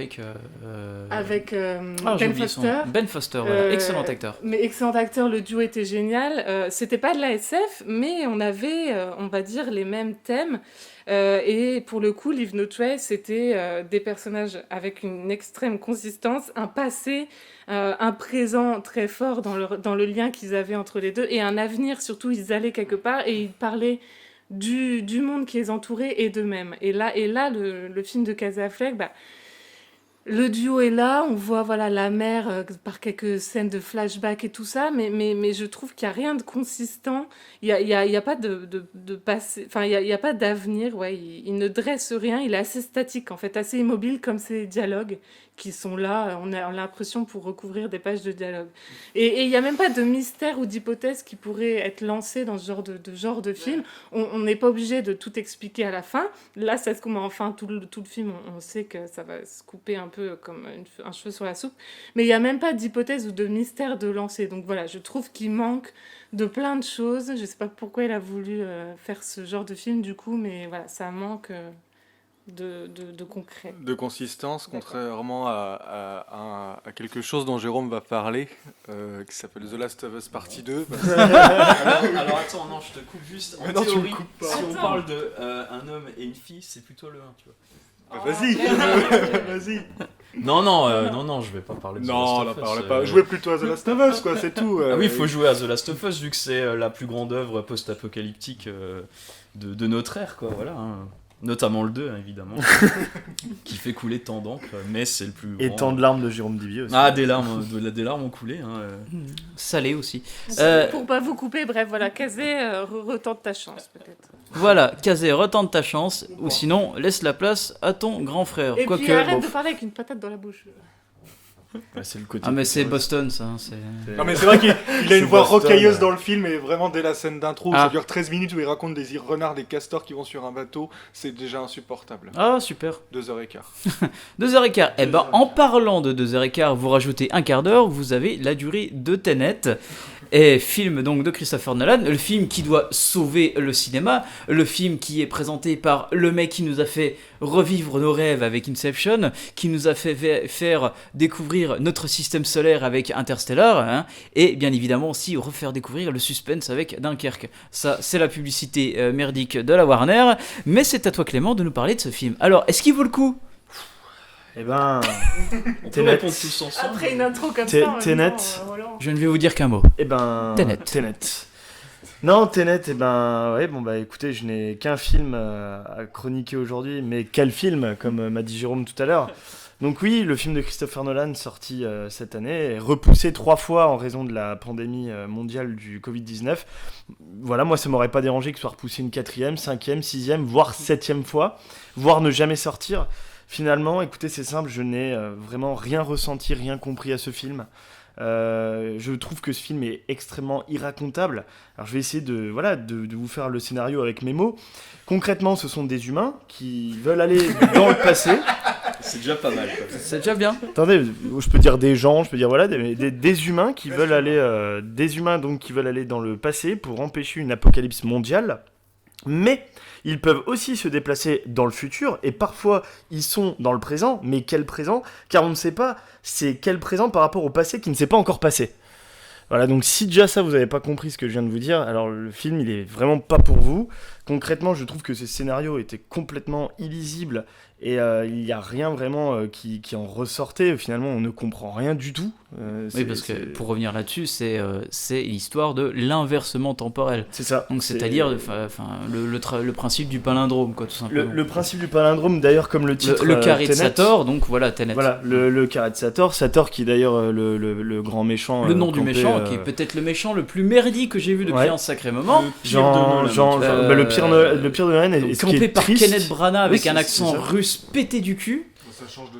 Ben Foster. Ben Foster, voilà. Excellent acteur. Mais excellent acteur, le duo était génial. C'était pas de la SF, mais on avait, on va dire, les mêmes thèmes. Et pour le coup, Leave No Trace, c'était des personnages avec une extrême consistance, un passé, un présent très fort dans le lien qu'ils avaient entre les deux, et un avenir, surtout, ils allaient quelque part, et ils parlaient du monde qui les entourait et d'eux-mêmes. Et là le film de Casey Affleck, le duo est là, on voit voilà la mère par quelques scènes de flashback et tout ça, mais je trouve qu'il n'y a rien de consistant, il y a pas de passé, enfin il y a pas d'avenir, ouais, il ne dresse rien, il est assez statique en fait, assez immobile comme ces dialogues qui sont là, on a l'impression pour recouvrir des pages de dialogue. Et il n'y a même pas de mystère ou d'hypothèse qui pourrait être lancé dans ce genre de film. On n'est pas obligé de tout expliquer à la fin. Là, ça se commence, enfin, tout le film, on sait que ça va se couper un peu comme un cheveu sur la soupe. Mais il n'y a même pas d'hypothèse ou de mystère de lancer. Donc voilà, je trouve qu'il manque de plein de choses. Je ne sais pas pourquoi il a voulu faire ce genre de film, du coup, mais voilà, ça manque... de concret. De consistance, contrairement à quelque chose dont Jérôme va parler, qui s'appelle The Last of Us Partie 2. Alors attends, non, je te coupe juste. En non, tu me théorie, coupes pas. si on parle de un homme et une fille, c'est plutôt le 1, tu vois. Vas-y, vas-y. Non, je vais pas parler de The Non, Last on of parle Us, pas. Jouez plutôt à The Last of Us, quoi, c'est tout. Ah oui, il faut jouer à The Last of Us, vu que c'est la plus grande œuvre post-apocalyptique de notre ère, quoi, voilà. Hein. Notamment le 2, hein, évidemment, qui fait couler tant d'encre, mais c'est le plus grand. Et tant de larmes de Jérôme Divier aussi. Ah, des larmes ont coulé. Hein, Salé aussi. Pour pas vous couper, bref, voilà, Casey, retente ta chance, peut-être. Voilà, Casey, retente ta chance, ou sinon, laisse la place à ton grand frère. Et puis Quoique, arrête de parler avec une patate dans la bouche. Ouais, c'est le côté. Ah mais c'est Boston ça. Non mais c'est vrai qu'il a C'est une voix Boston, rocailleuse dans le film et vraiment dès la scène d'intro, Ah. ça dure 13 minutes où il raconte des renards, des castors qui vont sur un bateau, c'est déjà insupportable. Ah super. 2h15. 2h15. Eh ben en parlant de 2h15, vous rajoutez un quart d'heure, vous avez la durée de Tenet. Et film donc de Christopher Nolan, le film qui doit sauver le cinéma, le film qui est présenté par le mec qui nous a fait revivre nos rêves avec Inception, qui nous a fait faire découvrir notre système solaire avec Interstellar, hein, et bien évidemment aussi refaire découvrir le suspense avec Dunkerque. Ça, c'est la publicité merdique de la Warner, mais c'est à toi Clément de nous parler de ce film. Alors, est-ce qu'il vaut le coup ? Eh ben, On peut Tenet. répondre tous ensemble. Après une intro comme ça, en même Tenet. temps, Roland. Je ne vais vous dire qu'un mot. eh ben, Tenet. Non, Tenet, eh ben, ouais, bon bah écoutez, je n'ai qu'un film à chroniquer aujourd'hui, mais quel film, comme m'a dit Jérôme tout à l'heure. Donc oui, le film de Christopher Nolan sorti cette année est repoussé 3 fois en raison de la pandémie mondiale du Covid-19. Voilà, moi ça m'aurait pas dérangé qu'il soit repoussé une 4e, 5e, 6e, voire 7e fois, voire ne jamais sortir. Finalement, écoutez, c'est simple, je n'ai vraiment rien ressenti, rien compris à ce film. Je trouve que ce film est extrêmement irracontable. Alors je vais essayer de vous faire le scénario avec mes mots. Concrètement, ce sont des humains qui veulent aller dans le passé. C'est déjà pas mal. Quoi. C'est déjà bien. Attendez, je peux dire des gens, je peux dire voilà, des humains qui veulent aller, des humains donc qui veulent aller dans le passé pour empêcher une apocalypse mondiale, mais ils peuvent aussi se déplacer dans le futur et parfois ils sont dans le présent, mais quel présent? Car on ne sait pas c'est quel présent par rapport au passé qui ne s'est pas encore passé. Voilà, donc si déjà ça vous n'avez pas compris ce que je viens de vous dire, alors le film il est vraiment pas pour vous. Concrètement, je trouve que ce scénario était complètement illisible et il n'y a rien vraiment qui en ressortait. Finalement, on ne comprend rien du tout. Oui, parce que pour revenir là-dessus, c'est l'histoire de l'inversement temporel. C'est ça. Donc c'est-à-dire le principe du palindrome, quoi, tout simplement. Le principe du palindrome, d'ailleurs, comme le titre. Le carré de Tenet. Sator, donc voilà, Tenet. Voilà, le carré de Sator. Sator qui est d'ailleurs le grand méchant. Le nom du campé, méchant, qui est peut-être le méchant le plus merdique que j'ai vu depuis un sacré moment. Le pire de Nolan est ce qui campé est par triste. Kenneth Branagh avec Oui, un c'est accent ça. russe pété du cul. Ça change de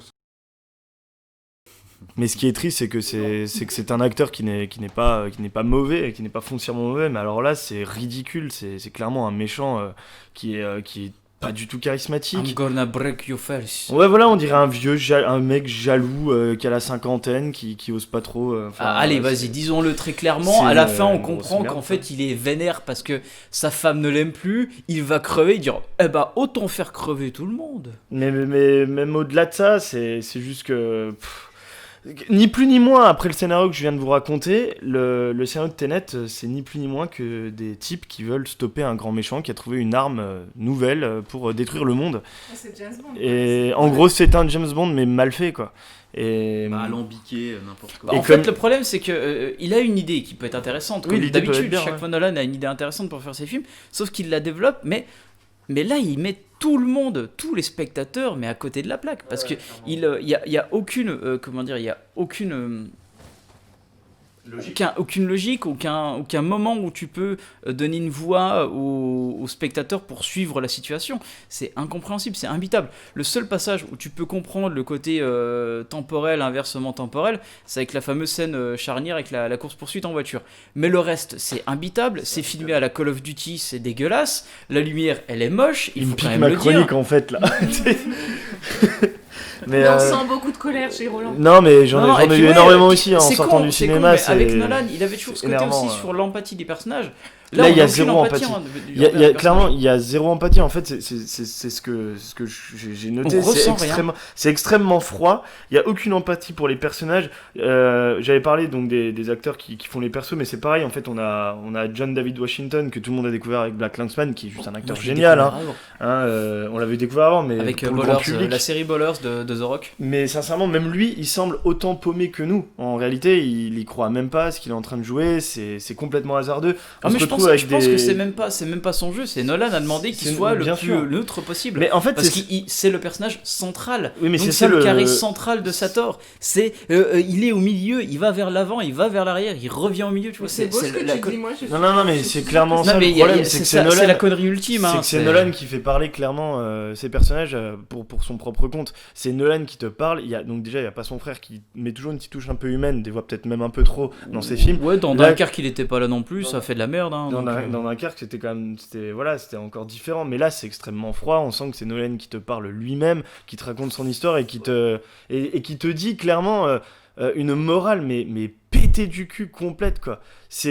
Mais ce qui est triste, c'est que c'est un acteur qui n'est pas mauvais, qui n'est pas foncièrement mauvais. Mais alors là, c'est ridicule. C'est clairement un méchant qui est pas du tout charismatique. I'm gonna break your face. Ouais, voilà, on dirait un mec jaloux qui a la cinquantaine, qui ose pas trop. Allez, voilà, vas-y, disons-le très clairement. c'est À la une- fin, on une grosse comprend merde, qu'en ça. fait, il est vénère parce que sa femme ne l'aime plus. Il va crever. Il dit eh bah, autant faire crever tout le monde. Mais même au-delà de ça, c'est juste que. Ni plus ni moins, après le scénario que je viens de vous raconter, le scénario de Tenet, c'est ni plus ni moins que des types qui veulent stopper un grand méchant qui a trouvé une arme nouvelle pour détruire le monde. C'est James Bond. Et en gros, c'est un James Bond, mais mal fait, quoi. Et. Alambiqué, n'importe quoi. Et En comme- fait, le problème, c'est que il a une idée qui peut être intéressante. Oui, Comme l'idée peut être d'habitude, bien, chaque ouais. fois Nolan a une idée intéressante pour faire ses films, sauf qu'il la développe, mais là, il met tout le monde, tous les spectateurs, mais à côté de la plaque, parce que il y a aucune, comment dire, il y a aucune aucune logique, aucun moment où tu peux donner une voix aux spectateurs pour suivre la situation. C'est incompréhensible, c'est imbitable. Le seul passage où tu peux comprendre le côté temporel, inversement temporel, c'est avec la fameuse scène charnière avec la course-poursuite en voiture. Mais le reste, c'est imbitable, c'est filmé à la Call of Duty, c'est dégueulasse, la lumière, elle est moche, il Il me faut quand pique même ma le chronique dire. en fait là. Mais, Mais on sent beaucoup de colère chez Roland. non, mais j'en Non, ai et puis eu ouais, énormément aussi en c'est sortant con, du c'est con, cinéma. mais c'est avec Nolan, il avait toujours ce côté énervant, aussi ouais. sur l'empathie des personnages. Là, on il y a aucune zéro empathie. hein, Il y a clairement, il y a zéro empathie. En fait, c'est ce que j'ai noté. On ressent rien. C'est extrêmement froid. Il y a aucune empathie pour les personnages. J'avais parlé donc des acteurs qui font les persos, mais c'est pareil. En fait, on a John David Washington que tout le monde a découvert avec Black Klansman, qui est juste un acteur Moi, je l'ai génial. découvert Hein. avant. On l'avait découvert avant, mais Avec pour le grand Ballers, public. la série Ballers de The Rock. Mais sincèrement, même lui, il semble autant paumé que nous. En réalité, il y croit même pas à ce qu'il est en train de jouer. C'est complètement hasardeux. On se Mais je retrouve pense avec que des- c'est même pas son jeu. C'est Nolan a demandé qu'il C'est- soit le bien plus sûr. neutre possible. Mais en fait, Parce c'est que c'est le personnage central. oui, mais Donc c'est c'est ça le carré central de Sator. Il est au milieu, il va vers l'avant, il va vers l'arrière, il revient au milieu. Tu vois, C'est beau ce que la tu dis, moi je suis. Non, mais c'est clairement Non, ça mais le problème, c'est que c'est c'est la Nolan. connerie ultime. hein, C'est Nolan qui fait parler clairement ses personnages pour son propre compte. C'est Nolan qui te parle. Donc déjà, il n'y a pas son frère qui met toujours une petite touche un peu humaine, des fois peut-être même un peu trop dans ses films. Ouais, dans Là- Dunkerque, il était pas là non plus, ça fait de la merde. Hein, Dans donc, Dunkerque, c'était quand même, c'était encore différent. Mais là, c'est extrêmement froid. On sent que c'est Nolan qui te parle lui-même, qui te raconte son histoire et qui te dit clairement une morale, mais pété du cul complète quoi. Il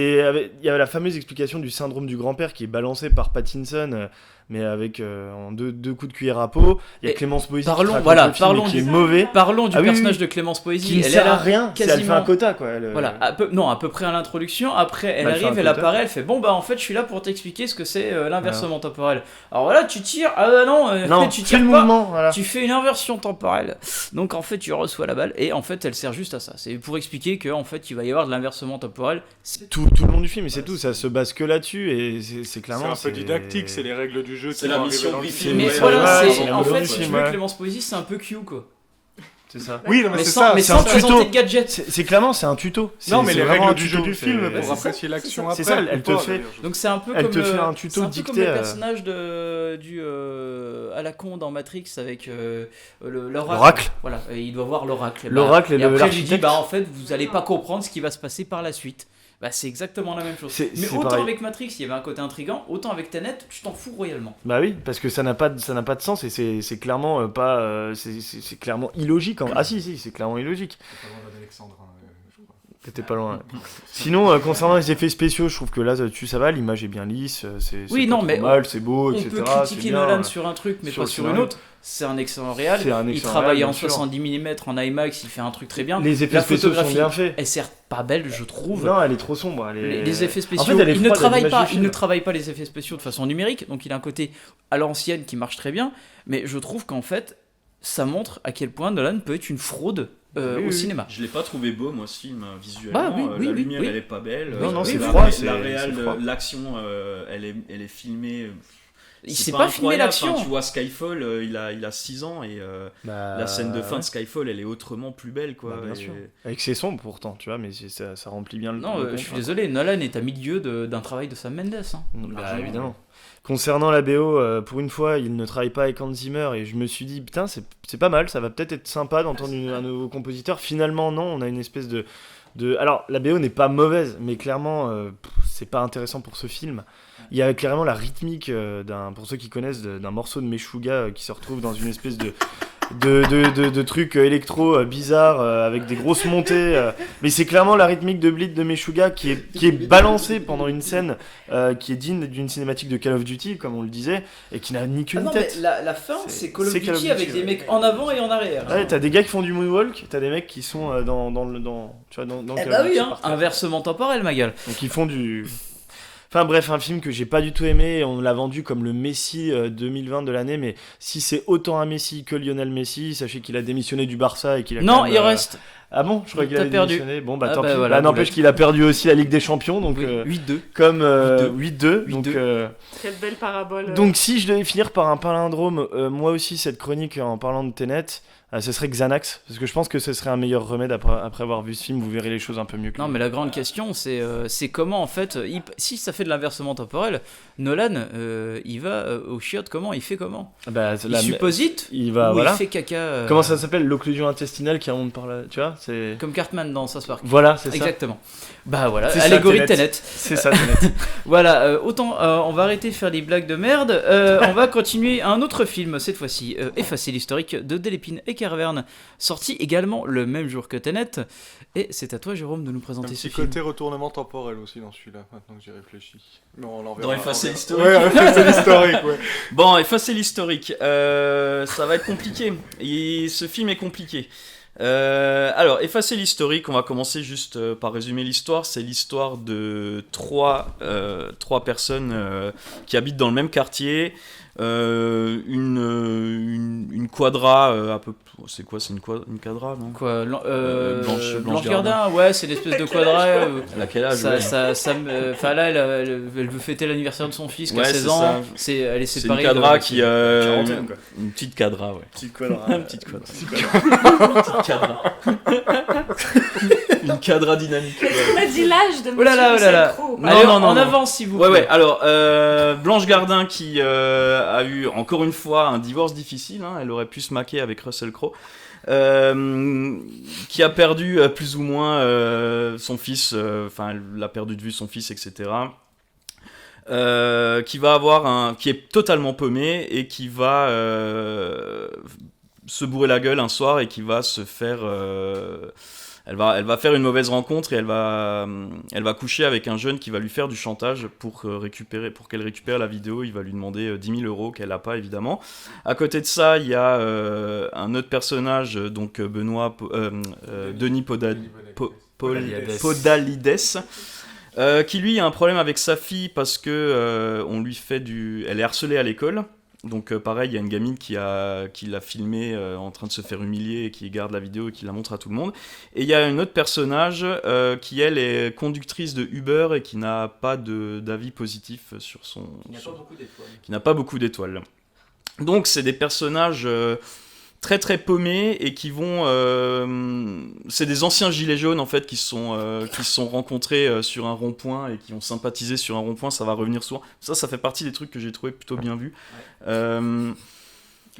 y avait la fameuse explication du syndrome du grand-père qui est balancée par Pattinson. Mais avec en deux coups de cuillère à peau, il y a Et Clémence Poésy parlons- qui raconte voilà, le film et parlons qui est du- mauvais, Parlons du Ah oui, personnage oui. de Clémence Poésy. qui ne Elle sert est à là rien. Elle fait quasiment. un quota quoi. Voilà, à peu près à l'introduction. Après, elle Bah, elle fait arrive, un elle quota. apparaît, elle fait bon bah en fait je suis là pour t'expliquer ce que c'est l'inversement temporel. Alors voilà, tu tires, ah non, Non, tu fais tires le pas. mouvement, voilà. Tu fais une inversion temporelle. Donc en fait tu reçois la balle et en fait elle sert juste à ça. C'est pour expliquer que en fait il va y avoir de l'inversement temporel. Tout le long du film, et c'est tout, ça se base que là-dessus, et c'est C'est clairement. un peu didactique, c'est les règles du jeu C'est qui la vont mission arriver dans le briefing. film. Mais ouais, voilà, ouais, c'est c'est en un fait bon si tu film, veux ouais. Clémence Poésy c'est un peu Q quoi. C'est ça. Oui, non, mais Mais c'est sans, ça. mais c'est sans un tuto. présenter de gadgets. C'est clairement, c'est un tuto. Non, mais C'est les vraiment règles un du tuto, jeu du film c'est- pour c'est ça. apprécier l'action après. C'est ça, elle ou te pas, fait- d'ailleurs, je Donc c'est un peu Elle comme te fait un tuto c'est un peu dicté, comme le personnage à la con dans Matrix avec l'oracle. L'oracle. Voilà, et il doit voir l'oracle. L'oracle et après il lui dit l'architecte. bah en fait vous allez pas comprendre ce qui va se passer par la suite. Bah, c'est exactement la même chose. C'est Autant pareil. avec Matrix, il y avait un côté intriguant, autant avec Tenet, tu t'en fous royalement. Bah oui, parce que ça n'a pas de sens et c'est clairement pas c'est clairement illogique. Ah si, c'est clairement illogique. T'étais pas loin. Sinon, concernant les effets spéciaux, je trouve que là-dessus ça va, l'image est bien lisse, c'est Oui, pas non, trop mais mal, c'est beau, On etc. peut c'est critiquer bien. Nolan sur un truc, mais Sur pas le sur une scénario. autre. C'est un excellent réal. C'est un Il excellent travaille réal, en bien sûr. 70 mm en IMAX, il fait un truc très bien. Les effets La spéciaux sont photographie bien faits. est certes pas belle, je trouve. Non, elle est trop sombre. Les effets spéciaux, En fait, elle est il ne froide à travaille l'image pas, du il film. ne travaille pas les effets spéciaux de façon numérique, donc il a un côté à l'ancienne qui marche très bien, mais je trouve qu'en fait, ça montre à quel point Nolan peut être une fraude au cinéma. Je l'ai pas trouvé beau, moi, ce film, visuellement. Ah, oui, oui, la oui, lumière, oui. elle est pas belle. Non, c'est la froid, ré- c'est- La c'est réelle, froid. l'action, elle est filmée. Il c'est sait pas filmer incroyable. l'action. Enfin, tu vois Skyfall, il a 6 ans et la scène de fin de Skyfall, elle est autrement plus belle, quoi. Bah, bien Et- sûr. Avec ses sombres pourtant, tu vois, mais ça remplit bien le. Non, le je suis contrat. désolé, Nolan est à milieu d'un travail de Sam Mendes. Hein. Bah, Largement. évidemment. Concernant la BO, pour une fois, il ne travaille pas avec Hans Zimmer et je me suis dit, putain, c'est pas mal, ça va peut-être être sympa d'entendre un nouveau compositeur. Finalement, non, on a une espèce de... Alors, la BO n'est pas mauvaise, mais clairement, c'est pas intéressant pour ce film. Il y a clairement la rythmique, pour ceux qui connaissent, d'un morceau de Meshuggah qui se retrouve dans une espèce de trucs électro bizarres avec des grosses montées. Mais c'est clairement la rythmique de Bleed de Meshuggah qui est balancée pendant une scène qui est digne d'une cinématique de Call of Duty, comme on le disait, et qui n'a ni queue Ah ni non, mais tête. la fin, C'est- c'est Call of c'est Call of Duty Duty, avec des ouais. mecs en avant et en arrière. Ouais, t'as des gars qui font du moonwalk, t'as des mecs qui sont dans Call of Bah Duty oui, hein, parfois. inversement temporel, ma gueule. Donc ils font du... Enfin bref, un film que j'ai pas du tout aimé, on l'a vendu comme le Messi 2020 de l'année, mais si c'est autant un Messi que Lionel Messi, sachez qu'il a démissionné du Barça et qu'il a Non, quand même, il reste. Ah bon, je crois qu'il T'as a perdu. démissionné. Bon bah Ah tant bah pis. voilà, Bah, n'empêche boulette. qu'il a perdu aussi la Ligue des Champions, donc Oui, 8-2. comme 8-2. 8-2. Donc, 8-2. Quelle belle parabole. donc si je devais finir par un palindrome, moi aussi cette chronique en parlant de Tenet, ce serait Xanax, parce que je pense que ce serait un meilleur remède après avoir vu ce film, vous verrez les choses un peu mieux que Non, lui. mais la grande question, c'est comment en fait, si ça fait de l'inversement temporel, Nolan, il va au chiottes comment? Il fait comment? Bah, Il la- supposite il va ou voilà. il fait caca Comment ça s'appelle, l'occlusion intestinale qui remonte par là, tu vois, c'est comme Cartman dans South Park. voilà, c'est ça. Exactement. Bah voilà, C'est ça, allégorie de Tenet. Tenet. C'est ça, Tenet. Voilà, autant on va arrêter de faire des blagues de merde. On va continuer un autre film, cette fois-ci, Effacer l'historique de Delépine et Carverne, sorti également le même jour que Tenet. Et c'est à toi, Jérôme, de nous Un présenter ce petit film. côté retournement temporel aussi dans celui-là, maintenant que j'y réfléchis. Mais on l'en Dans verra. Effacer on verra. l'historique. Ouais, effacer l'historique, ouais. Bon, effacer l'historique. Ça va être compliqué. Et ce film est compliqué. Alors, effacer l'historique, on va commencer juste par résumer l'histoire. C'est l'histoire de trois personnes qui habitent dans le même quartier. Une quadra, un peu. C'est quoi? C'est une quadra, non? Quoi, Blanche Blanche Gardin. Gardin, ouais, c'est l'espèce de quadra. Elle a quel âge? ouais. Enfin là, elle veut fêter l'anniversaire de son fils qui a Ouais, 16 c'est ans. ça. Elle est C'est une séparée. quadra de- qui. Quarantaine, quoi. Une petite quadra, ouais. Petite quadra. Une petite quadra. Petite cadra. Une cadra dynamique. ouais. On a dit l'âge de Oh là là, oh là là. Michel Pro. Non, Allez, non, non, en non. avance, s'il vous Ouais, plaît. ouais, alors, Blanche Gardin qui a eu encore une fois un divorce difficile, hein, elle aurait pu se maquer avec Russell Crowe, qui a perdu plus ou moins son fils, enfin, elle a perdu de vue son fils, etc. Qui va avoir qui est totalement paumé et qui va se bourrer la gueule un soir et qui va se faire. Elle va faire une mauvaise rencontre et elle va coucher avec un jeune qui va lui faire du chantage pour qu'elle récupère la vidéo. Il va lui demander 10 000 euros qu'elle n'a pas, évidemment. À côté de ça, il y a un autre personnage, donc Denis Podalides, qui lui a un problème avec sa fille parce que on lui fait elle est harcelée à l'école. Donc pareil, il y a une gamine qui l'a filmé en train de se faire humilier et qui garde la vidéo et qui la montre à tout le monde. Et il y a un autre personnage qui elle est conductrice de Uber et qui n'a pas d'avis positif sur son... Qui n'a pas beaucoup d'étoiles. Donc c'est des personnages très très paumés et qui vont... c'est des anciens gilets jaunes en fait qui se sont rencontrés sur un rond-point et qui ont sympathisé sur un rond-point, ça va revenir souvent. Ça fait partie des trucs que j'ai trouvé plutôt bien vus.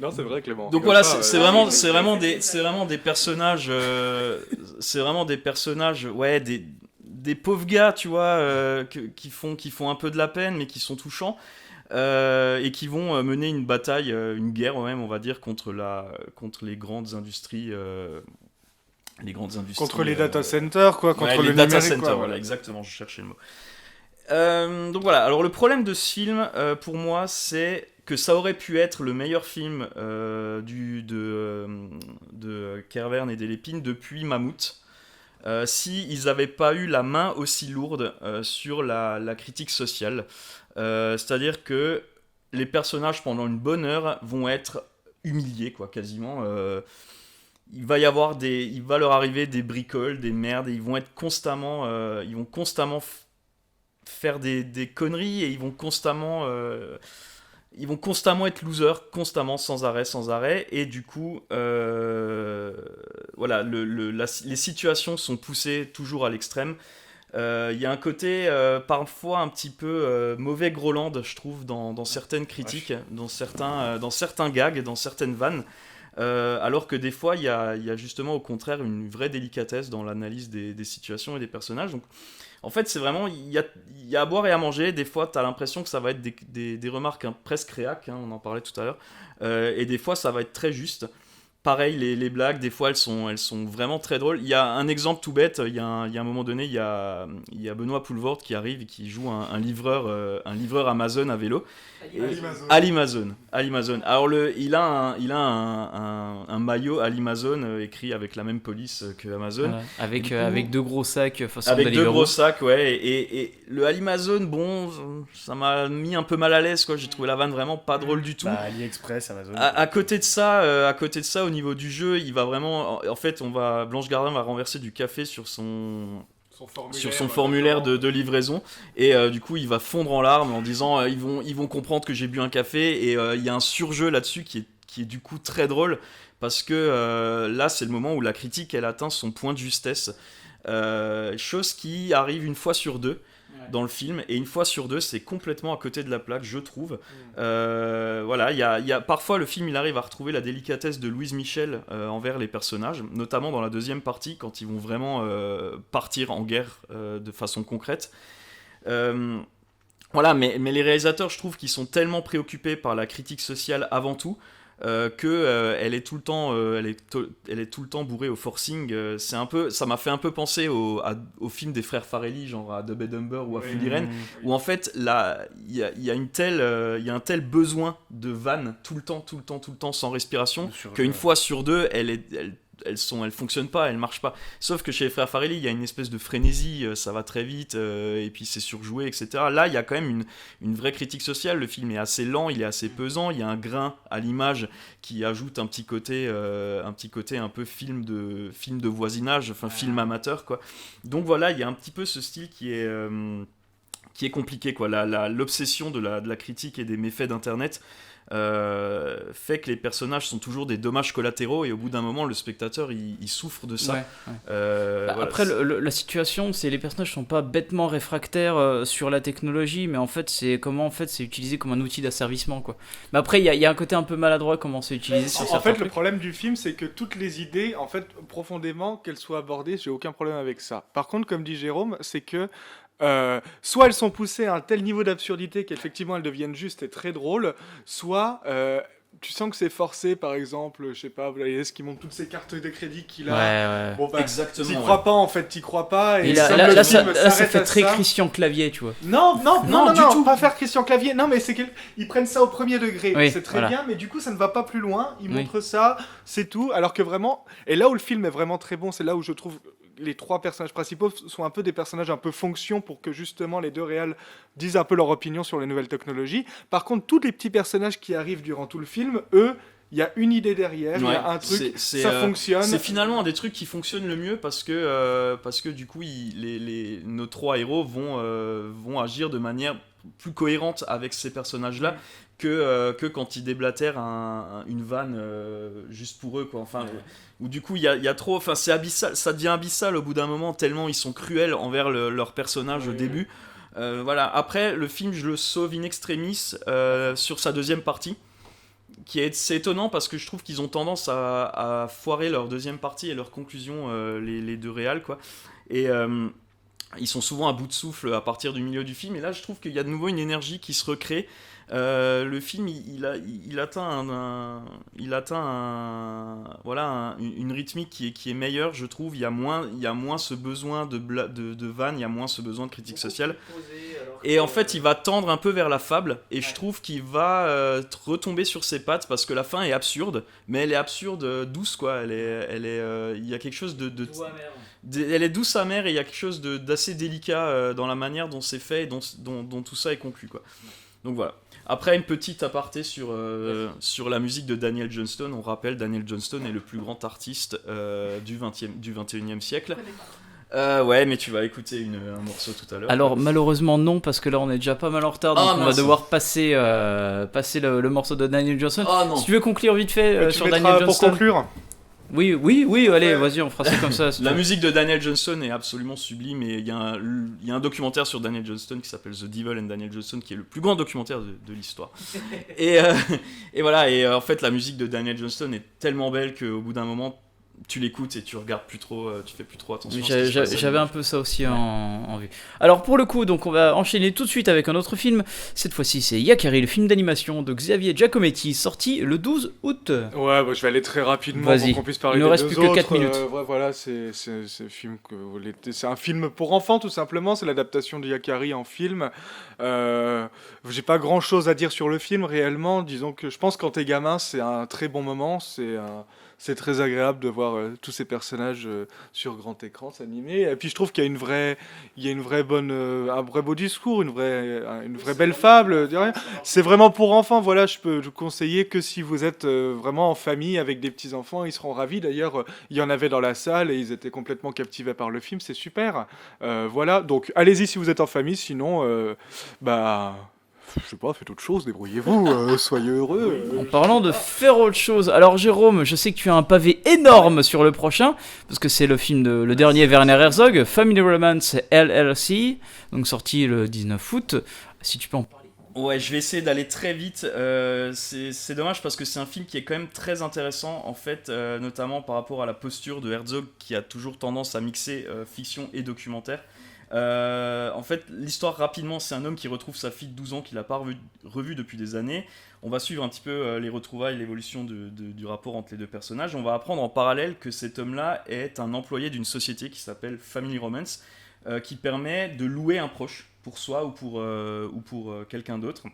Non, c'est vrai, Clément. Donc Comme voilà, ça, c'est vraiment des personnages, ouais, des pauvres gars, tu vois, qui font un peu de la peine, mais qui sont touchants. Et qui vont mener une bataille, une guerre même, on va dire, contre les grandes industries. Contre les data centers, quoi, contre les le data numérique, centers, quoi, voilà, exactement, je cherchais le mot. Donc voilà, alors le problème de ce film, pour moi, c'est que ça aurait pu être le meilleur film de Kervern et Delépine depuis Mammouth. Si ils n'avaient pas eu la main aussi lourde sur la critique sociale. C'est-à-dire que les personnages, pendant une bonne heure, vont être humiliés, quoi, quasiment. Il va leur arriver des bricoles, des merdes, et ils vont être constamment... faire des conneries, et ils vont constamment être losers, constamment, sans arrêt, et du coup, voilà, les situations sont poussées toujours à l'extrême. Il y a un côté parfois un petit peu mauvais Groland, je trouve, dans certaines critiques, dans certains gags, dans certaines vannes. Alors que des fois, il y a justement au contraire une vraie délicatesse dans l'analyse des situations et des personnages. Donc, en fait, c'est vraiment, il y a à boire et à manger. Des fois, tu as l'impression que ça va être des remarques presque réac, on en parlait tout à l'heure. Et des fois, ça va être très juste. Pareil, les blagues, des fois, elles sont vraiment très drôles. Il y a un exemple tout bête. Il y a un moment donné, il y a Benoît Poulvord qui arrive et qui joue un livreur Amazon à vélo. Alimazon. Alors il a un maillot Alimazon écrit avec la même police que Amazon. Voilà. Avec deux gros sacs façon avec Deliveroo. deux gros sacs, ouais. Et le Alimazon, bon, ça m'a mis un peu mal à l'aise, quoi. J'ai trouvé la vanne vraiment pas drôle du tout. Bah, AliExpress, Amazon. À côté de ça, au niveau du jeu, il va vraiment, en fait, Blanche Gardin va renverser du café sur son formulaire de livraison, et du coup il va fondre en larmes en disant ils vont comprendre que j'ai bu un café, et il y a un surjeu là-dessus qui est du coup très drôle, parce que là c'est le moment où la critique elle atteint son point de justesse, chose qui arrive une fois sur deux dans le film, et une fois sur deux c'est complètement à côté de la plaque, je trouve. Voilà, il y a parfois le film il arrive à retrouver la délicatesse de Louise Michel envers les personnages, notamment dans la deuxième partie quand ils vont vraiment partir en guerre de façon concrète. Voilà, mais les réalisateurs, je trouve qu'ils sont tellement préoccupés par la critique sociale avant tout, elle est tout le temps elle est tout le temps bourrée au forcing. C'est un peu, ça m'a fait un peu penser au film des frères Farrelly, genre à Dumb and Dumber ou à Fully Rain, où en fait là il y a un tel besoin de vannes tout le temps sans respiration, qu'une fois sur deux elles fonctionnent pas, elles marchent pas. Sauf que chez les frères Farrelly, il y a une espèce de frénésie, ça va très vite, et puis c'est surjoué, etc. Là, il y a quand même une vraie critique sociale. Le film est assez lent, il est assez pesant, il y a un grain à l'image qui ajoute un petit côté un peu film de voisinage, enfin film amateur, quoi. Donc voilà, il y a un petit peu ce style qui est compliqué, quoi. L'obsession de la critique et des méfaits d'internet fait que les personnages sont toujours des dommages collatéraux, et au bout d'un moment le spectateur il souffre de ça. Voilà. Après la situation, c'est les personnages sont pas bêtement réfractaires sur la technologie, mais en fait c'est utilisé comme un outil d'asservissement, quoi. Mais après il y a un côté un peu maladroit comment c'est utilisé sur certains trucs. Le problème du film, c'est que toutes les idées, en fait, profondément, qu'elles soient abordées, j'ai aucun problème avec ça. Par contre, comme dit Jérôme, c'est que soit elles sont poussées à un tel niveau d'absurdité qu'effectivement elles deviennent justes et très drôles, soit tu sens que c'est forcé, par exemple, je sais pas, Vlaïs qui montre toutes ces cartes de crédit qu'il a. Ouais. Bon, bah, exactement. t'y crois pas, en fait, t'y crois pas. Et là, ça fait très ça. Christian Clavier, tu vois. Non, du tout. pas faire Christian Clavier. Non, mais c'est qu'ils prennent ça au premier degré. Oui, c'est très bien, mais du coup, ça ne va pas plus loin. Ils Oui. montrent ça, c'est tout. Alors que vraiment, et là où le film est vraiment très bon, c'est là où je trouve les trois personnages principaux sont un peu des personnages un peu fonction pour que justement les deux réals disent un peu leur opinion sur les nouvelles technologies. Par contre, tous les petits personnages qui arrivent durant tout le film, eux, il y a une idée derrière, il y a un truc, ça fonctionne. C'est finalement un des trucs qui fonctionne le mieux, parce que du coup, nos trois héros vont agir de manière plus cohérente avec ces personnages-là que quand ils déblatèrent une vanne juste pour eux, quoi. Enfin, où du coup il y a trop, enfin c'est abyssal, ça devient abyssal au bout d'un moment, tellement ils sont cruels envers leur personnage au début. Voilà. Après, le film, je le sauve in extremis sur sa deuxième partie. C'est étonnant parce que je trouve qu'ils ont tendance à foirer leur deuxième partie et leur conclusion, les deux réals, quoi. Et ils sont souvent à bout de souffle à partir du milieu du film, et là je trouve qu'il y a de nouveau une énergie qui se recrée. Le film il atteint une rythmique qui est meilleure, je trouve. Il y a moins ce besoin de vannes, il y a moins ce besoin de critique sociale, et en fait il va tendre un peu vers la fable, et je trouve qu'il va retomber sur ses pattes, parce que la fin est absurde, mais elle est absurde douce, quoi. Il y a quelque chose elle est douce amère, et il y a quelque chose d'assez délicat dans la manière dont c'est fait, et dont tout ça est conclu, quoi. Donc voilà. Après, une petite aparté sur la musique de Daniel Johnston. On rappelle, Daniel Johnston est le plus grand artiste du 21e siècle. Ouais, mais tu vas écouter un morceau tout à l'heure. Alors malheureusement non, parce que là on est déjà pas mal en retard, donc on va devoir passer le morceau de Daniel Johnston. Si tu veux conclure vite fait sur Daniel Johnston. Pour conclure. Oui, allez, vas-y, on fera ça comme ça. La musique de Daniel Johnston est absolument sublime, et il y a un documentaire sur Daniel Johnston qui s'appelle The Devil and Daniel Johnston, qui est le plus grand documentaire de l'histoire. Et voilà, et en fait la musique de Daniel Johnston est tellement belle qu'au bout d'un moment tu l'écoutes et tu regardes plus trop, tu fais plus trop attention. J'avais un peu ça aussi en vue. Alors pour le coup, donc on va enchaîner tout de suite avec un autre film. Cette fois-ci, c'est Yakari, le film d'animation de Xavier Giacometti, sorti le 12 août. Ouais, je vais aller très rapidement Vas-y. pour qu'on puisse parler Il ne des reste deux plus que autres. 4 minutes. Voilà, c'est un film pour enfants, tout simplement. C'est l'adaptation de Yakari en film. J'ai pas grand-chose à dire sur le film, réellement. Disons que je pense que quand t'es gamin, c'est un très bon moment. C'est très agréable de voir tous ces personnages sur grand écran s'animer. Et puis je trouve qu'il y a un vrai beau discours, une vraie belle fable. C'est vraiment pour enfants. Voilà, je peux vous conseiller que si vous êtes vraiment en famille avec des petits enfants, ils seront ravis. D'ailleurs, il y en avait dans la salle et ils étaient complètement captivés par le film. C'est super. Voilà, donc allez-y si vous êtes en famille. Sinon, je sais pas, faites autre chose, débrouillez-vous, soyez heureux. En parlant de faire autre chose, alors Jérôme, je sais que tu as un pavé énorme sur le prochain, parce que c'est le dernier Werner Herzog, Family Romance LLC, donc sorti le 19 août. Si tu peux en parler. Ouais, je vais essayer d'aller très vite. C'est dommage parce que c'est un film qui est quand même très intéressant, en fait, notamment par rapport à la posture de Herzog, qui a toujours tendance à mixer fiction et documentaire. En fait, l'histoire rapidement, c'est un homme qui retrouve sa fille de 12 ans qu'il n'a pas revue depuis des années. On va suivre un petit peu les retrouvailles, l'évolution du rapport entre les deux personnages. On va apprendre en parallèle que cet homme-là est un employé d'une société qui s'appelle Family Romance, qui permet de louer un proche pour soi ou pour quelqu'un d'autre.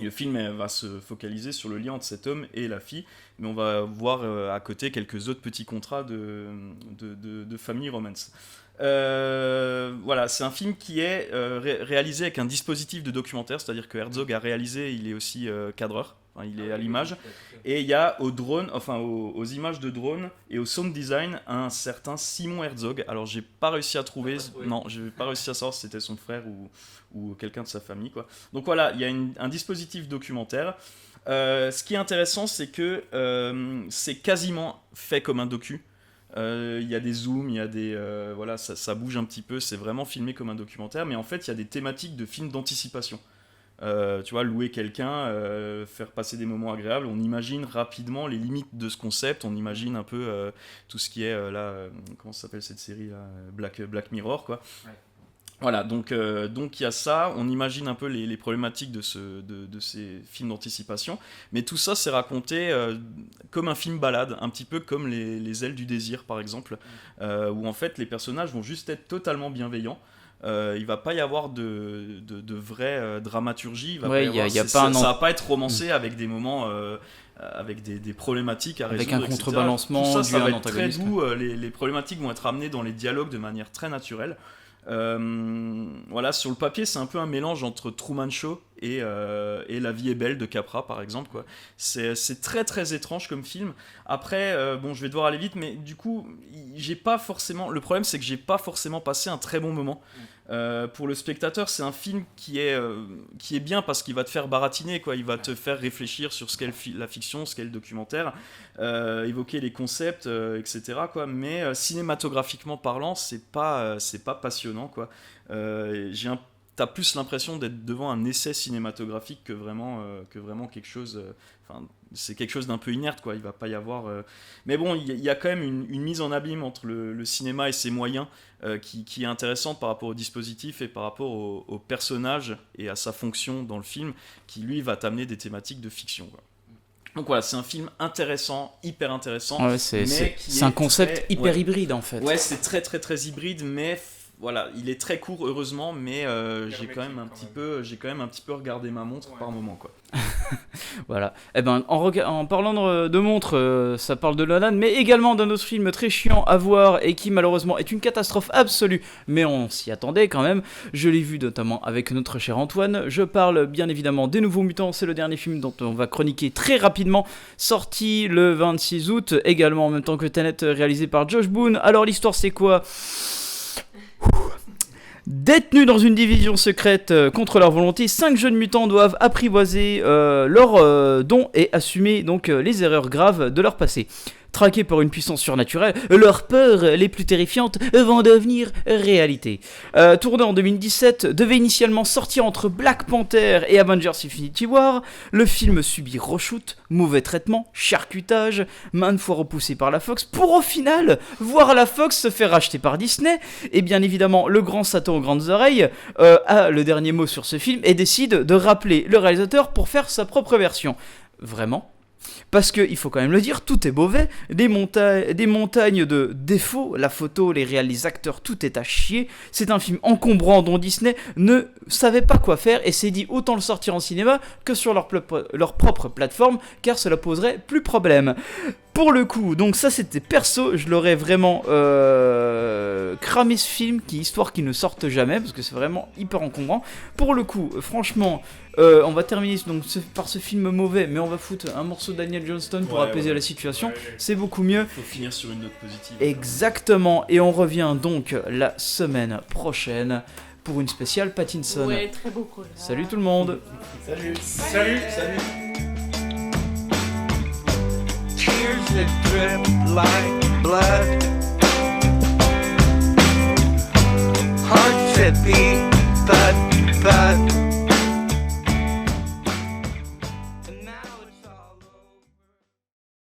Et le film va se focaliser sur le lien entre cet homme et la fille, mais on va voir à côté quelques autres petits contrats de Family Romance. Voilà, c'est un film qui est réalisé avec un dispositif de documentaire, c'est-à-dire que Herzog a réalisé, il est aussi cadreur, enfin, il est à l'image, et il y a aux images de drone et au sound design un certain Simon Herzog. Alors j'ai pas réussi à trouver, j'ai pas réussi à savoir si c'était son frère ou quelqu'un de sa famille, quoi. Donc voilà, il y a un dispositif documentaire. Ce qui est intéressant, c'est que c'est quasiment fait comme un docu. Il y a des zooms, il y a des voilà, ça bouge un petit peu, c'est vraiment filmé comme un documentaire, mais en fait il y a des thématiques de films d'anticipation. Tu vois, louer quelqu'un, faire passer des moments agréables, on imagine rapidement les limites de ce concept, on imagine un peu tout ce qui est comment ça s'appelle cette série là, Black Mirror, quoi. Ouais. Voilà, donc il y a ça, on imagine un peu les problématiques de ces films d'anticipation, mais tout ça c'est raconté comme un film balade, un petit peu comme les Ailes du désir par exemple, où en fait les personnages vont juste être totalement bienveillants. Il va pas y avoir de vraie dramaturgie, ça va pas être romancé avec des moments avec des problématiques à résoudre, avec un contrebalancement, tout ça va être très doux, les problématiques vont être amenées dans les dialogues de manière très naturelle. Voilà, sur le papier c'est un peu un mélange entre Truman Show et La vie est belle de Capra par exemple, quoi. C'est très très étrange comme film. Après je vais devoir aller vite, mais du coup le problème c'est que j'ai pas forcément passé un très bon moment. Pour le spectateur, c'est un film qui est bien parce qu'il va te faire baratiner, quoi. Il va te faire réfléchir sur ce qu'est la fiction, ce qu'est le documentaire, évoquer les concepts, etc., quoi. Mais cinématographiquement parlant, c'est pas passionnant, quoi. J'ai t'as plus l'impression d'être devant un essai cinématographique que vraiment quelque chose. C'est quelque chose d'un peu inerte, quoi. Il va pas y avoir. Mais bon, il y a quand même une mise en abîme entre le cinéma et ses moyens qui est intéressante par rapport au dispositif et par rapport au personnage et à sa fonction dans le film, qui lui va t'amener des thématiques de fiction, quoi. Donc voilà, c'est un film intéressant, hyper intéressant. Ouais, c'est un concept hyper hybride en fait. Ouais, c'est très très très hybride, mais voilà, il est très court heureusement, mais j'ai quand même un petit peu regardé ma montre par moment, quoi. Voilà. Eh ben, en parlant de montre, ça parle de Nolan, mais également d'un autre film très chiant à voir et qui malheureusement est une catastrophe absolue, mais on s'y attendait quand même. Je l'ai vu notamment avec notre cher Antoine. Je parle bien évidemment des Nouveaux Mutants, c'est le dernier film dont on va chroniquer très rapidement, sorti le 26 août, également en même temps que Tenet, réalisé par Josh Boone. Alors l'histoire c'est quoi ? Détenus dans une division secrète contre leur volonté, 5 jeunes mutants doivent apprivoiser leurs dons et assumer donc les erreurs graves de leur passé. Traqués par une puissance surnaturelle, leurs peurs les plus terrifiantes vont devenir réalité. Tourné en 2017, devait initialement sortir entre Black Panther et Avengers Infinity War. Le film subit reshoot, mauvais traitement, charcutage, maintes fois repoussé par la Fox, pour au final voir la Fox se faire racheter par Disney. Et bien évidemment, le grand Satan aux grandes oreilles a le dernier mot sur ce film et décide de rappeler le réalisateur pour faire sa propre version. Vraiment ? Parce qu'il faut quand même le dire, tout est mauvais, des montagnes de défauts, la photo, les acteurs, tout est à chier. C'est un film encombrant dont Disney ne savait pas quoi faire et s'est dit autant le sortir en cinéma que sur leur propre plateforme, car cela poserait plus problème. Pour le coup, donc ça c'était perso, je l'aurais vraiment cramé ce film, histoire qu'il ne sorte jamais, parce que c'est vraiment hyper encombrant. Pour le coup, franchement, on va terminer donc par ce film mauvais, mais on va foutre un morceau de Daniel Johnston pour apaiser la situation, c'est beaucoup mieux. Faut finir sur une note positive. Exactement, et on revient donc la semaine prochaine pour une spéciale Pattinson. Ouais, très beau collage. Salut tout le monde. Salut. Tears that drip like blood, hearts that beat, thud, thud.